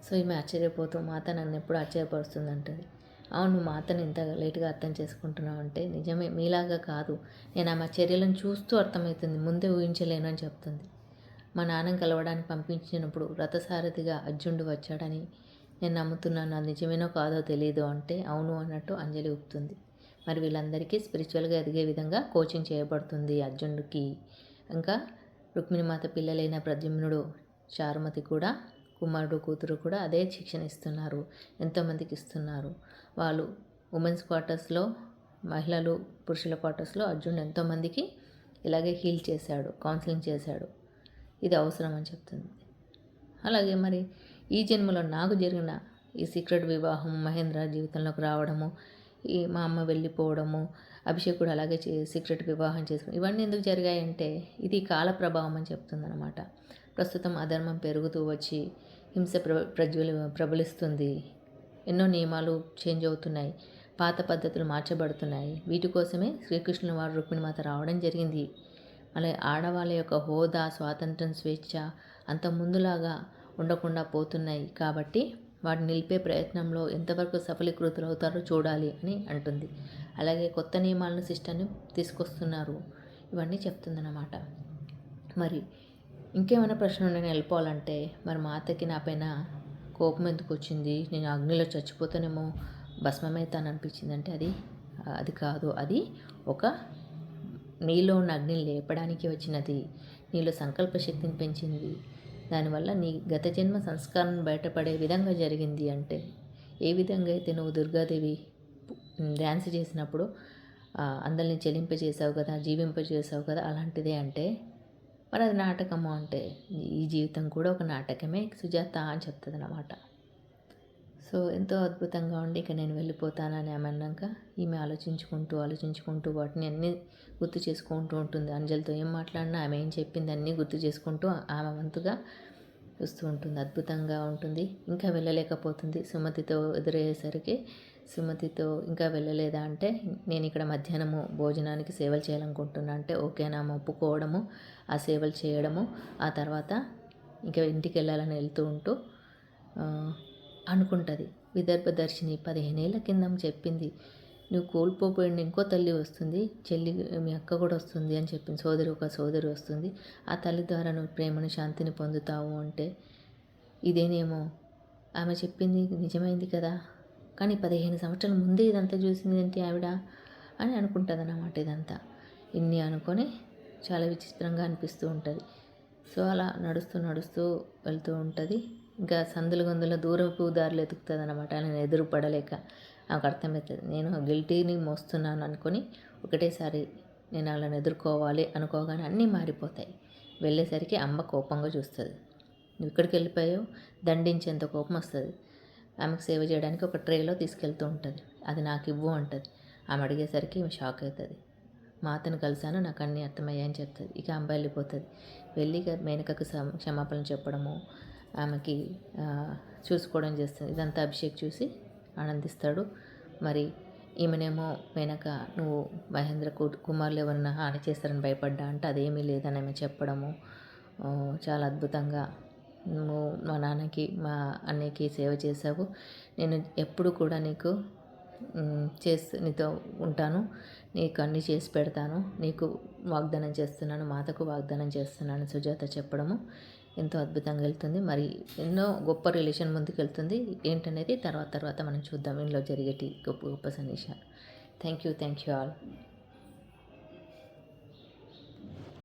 Speaker 1: సో ఈమె ఆశ్చర్యపోతూ, మాత నన్ను ఎప్పుడు ఆశ్చర్యపరుస్తుంది అంటది. అవును, మాతను ఇంత లేటుగా అర్థం చేసుకుంటున్నావు అంటే నిజమే, మీలాగా కాదు, నేను ఆమె చర్యలను చూస్తూ అర్థమవుతుంది, ముందే ఊహించలేను అని చెప్తుంది. మా నాన్నని కలవడానికి పంపించినప్పుడు రథసారథిగా అర్జునుడు వచ్చాడని నేను నమ్ముతున్నాను, అది నిజమేనో కాదో తెలియదు అంటే అవును అన్నట్టు అంజలి ఊపుతుంది. మరి వీళ్ళందరికీ స్పిరిచువల్గా ఎదిగే విధంగా కోచింగ్ చేయబడుతుంది అర్జునుడికి. ఇంకా రుక్మిణిమాత పిల్లలైన ప్రద్యుమ్నుడు, చారుమతి కూడా, కుమారుడు కూతురు కూడా అదే శిక్షణ ఇస్తున్నారు, ఎంతోమందికి ఇస్తున్నారు. వాళ్ళు ఉమెన్స్ క్వార్టర్స్లో, మహిళలు పురుషుల క్వార్టర్స్లో అర్జునుడు ఎంతోమందికి ఇలాగే హీల్ చేశాడు, కౌన్సిలింగ్ చేశాడు. ఇది అవసరం అని చెప్తుంది. అలాగే మరి ఈ జన్మలో నాకు జరిగిన ఈ సీక్రెట్ వివాహం, మహేంద్ర జీవితంలోకి రావడము, ఈ మా అమ్మ వెళ్ళిపోవడము, అభిషేక్ కూడా అలాగే సీక్రెట్ వివాహం చేసుకుని, ఇవన్నీ ఎందుకు జరిగాయంటే ఇది కాల ప్రభావం అని చెప్తుందన్నమాట. ప్రస్తుతం అధర్మం పెరుగుతూ వచ్చి హింస ప్రబలిస్తుంది, ఎన్నో నియమాలు చేంజ్ అవుతున్నాయి, పాత పద్ధతులు మార్చబడుతున్నాయి. వీటి కోసమే శ్రీకృష్ణుల వారు రుక్మిణిమాత రావడం జరిగింది. అలాగే ఆడవాళ్ళ యొక్క హోదా, స్వాతంత్రం, స్వేచ్ఛ అంత ముందులాగా ఉండకుండా పోతున్నాయి. కాబట్టి వాటిని నిలిపే ప్రయత్నంలో ఎంతవరకు సఫలీకృతులు అవుతారో చూడాలి అని అంటుంది. అలాగే కొత్త నియమాలను, సిస్టాన్ని తీసుకొస్తున్నారు, ఇవన్నీ చెప్తుందన్నమాట. మరి ఇంకేమైనా ప్రశ్నలు నేను వెళ్ళిపోవాలంటే, మరి మాతకి నా పైన కోపం ఎందుకు వచ్చింది, నేను అగ్నిలో చచ్చిపోతానేమో, భస్మమవుతాను అనిపించింది అంటే అది కాదు, అది ఒక నీలో ఉన్న అగ్నిని లేపడానికి వచ్చినది, నీలో సంకల్ప శక్తిని పెంచింది, దానివల్ల నీ గత జన్మ సంస్కారం బయటపడే విధంగా జరిగింది. అంటే ఏ విధంగా అయితే నువ్వు దుర్గాదేవి డ్యాన్స్ చేసినప్పుడు అందరిని చెలింపజేసావు కదా, జీవింపజేసావు కదా, అలాంటిదే అంటే మరి అది నాటకము అంటే ఈ జీవితం కూడా ఒక నాటకమే సుజాత అని చెప్తుంది అన్నమాట. సో ఎంతో అద్భుతంగా ఉండి ఇక నేను వెళ్ళిపోతానని ఆమె అన్నాక ఈమె ఆలోచించుకుంటూ వాటిని అన్నీ గుర్తు చేసుకుంటూ ఉంటుంది. అంజలితో ఏం మాట్లాడినా, ఆమె ఏం చెప్పింది అన్నీ గుర్తు చేసుకుంటూ ఆమె వంతుగా చూస్తూ ఉంటుంది. అద్భుతంగా ఉంటుంది. ఇంకా వెళ్ళలేకపోతుంది. సుమతితో ఎదురయ్యేసరికి సుమతితో ఇంకా వెళ్ళలేదా అంటే, నేను ఇక్కడ మధ్యాహ్నము భోజనానికి సేవలు చేయాలనుకుంటున్నా అంటే, ఓకేనా ఒప్పుకోవడము, ఆ సేవలు చేయడము, ఆ తర్వాత ఇంకా ఇంటికి వెళ్ళాలని వెళ్తూ ఉంటూ అనుకుంటుంది. విదర్భ దర్శిని 15 ఏళ్ల కింద చెప్పింది, నువ్వు కోల్పోయిన ఇంకో తల్లి వస్తుంది, చెల్లి మీ అక్క కూడా వస్తుంది అని చెప్పింది. ఒక సోదరి వస్తుంది. ఆ తల్లి ద్వారా నువ్వు ప్రేమను శాంతిని పొందుతావు అంటే, ఇదేనేమో ఆమె చెప్పింది నిజమైంది కదా, కానీ 15 సంవత్సరాల ముందే ఇదంతా చూసింది ఏంటి ఆవిడ అని అనుకుంటుంది అన్నమాట. ఇదంతా ఇన్ని అనుకొని చాలా విచిత్రంగా అనిపిస్తూ ఉంటుంది. సో అలా నడుస్తూ నడుస్తూ వెళ్తూ ఉంటుంది. ఇంకా సందులు గొందుల దూరపు దారులు ఎతుకుతుంది అన్నమాట. నేను ఎదురు పడలేక నాకు అర్థమవుతుంది, నేను గిల్టీని మోస్తున్నాను అనుకొని ఒకటేసారి నేను వాళ్ళని ఎదుర్కోవాలి అనుకోగానే అన్నీ మారిపోతాయి. వెళ్ళేసరికి అమ్మ కోపంగా చూస్తుంది. నువ్వు ఇక్కడికి వెళ్ళిపోయావు, దండించేంత కోపం వస్తుంది. ఆమెకు సేవ చేయడానికి ఒక ట్రేలో తీసుకెళ్తూ ఉంటుంది. అది నాకు ఇవ్వు అంటుంది. ఆమె అడిగేసరికి ఆమె షాక్ అవుతుంది. మా అతను కలిశాను, నాకు అన్నీ అర్థమయ్యాయని చెప్తుంది. ఇక అమ్మ వెళ్ళిపోతుంది. వెళ్ళి మేనకకు క్షమాపణ చెప్పడము, ఆమెకి చూసుకోవడం చేస్తుంది. ఇదంతా అభిషేక్ చూసి ఆనందిస్తాడు. మరి ఈమెనేమో మేనక, నువ్వు మహేంద్ర కుమార్లు ఎవరన్నా హాని చేస్తారని భయపడ్డా అంటే, అదేమీ లేదని ఆమె చెప్పడము చాలా అద్భుతంగా, నువ్వు మా నాన్నకి మా అన్నయ్యకి సేవ చేసావు, నేను ఎప్పుడు కూడా నీకు నీతో ఉంటాను, నీకు అన్నీ చేసి పెడతాను, నీకు వాగ్దానం చేస్తున్నాను, మాతకు వాగ్దానం చేస్తున్నాను సుజాత చెప్పడము ఎంతో అద్భుతంగా వెళ్తుంది. మరి ఎన్నో గొప్ప రిలేషన్ ముందుకు వెళ్తుంది. ఏంటనేది తర్వాత మనం చూద్దాం ఇందులో జరిగేటి గొప్ప గొప్ప సన్నివేశాలు. Thank you all.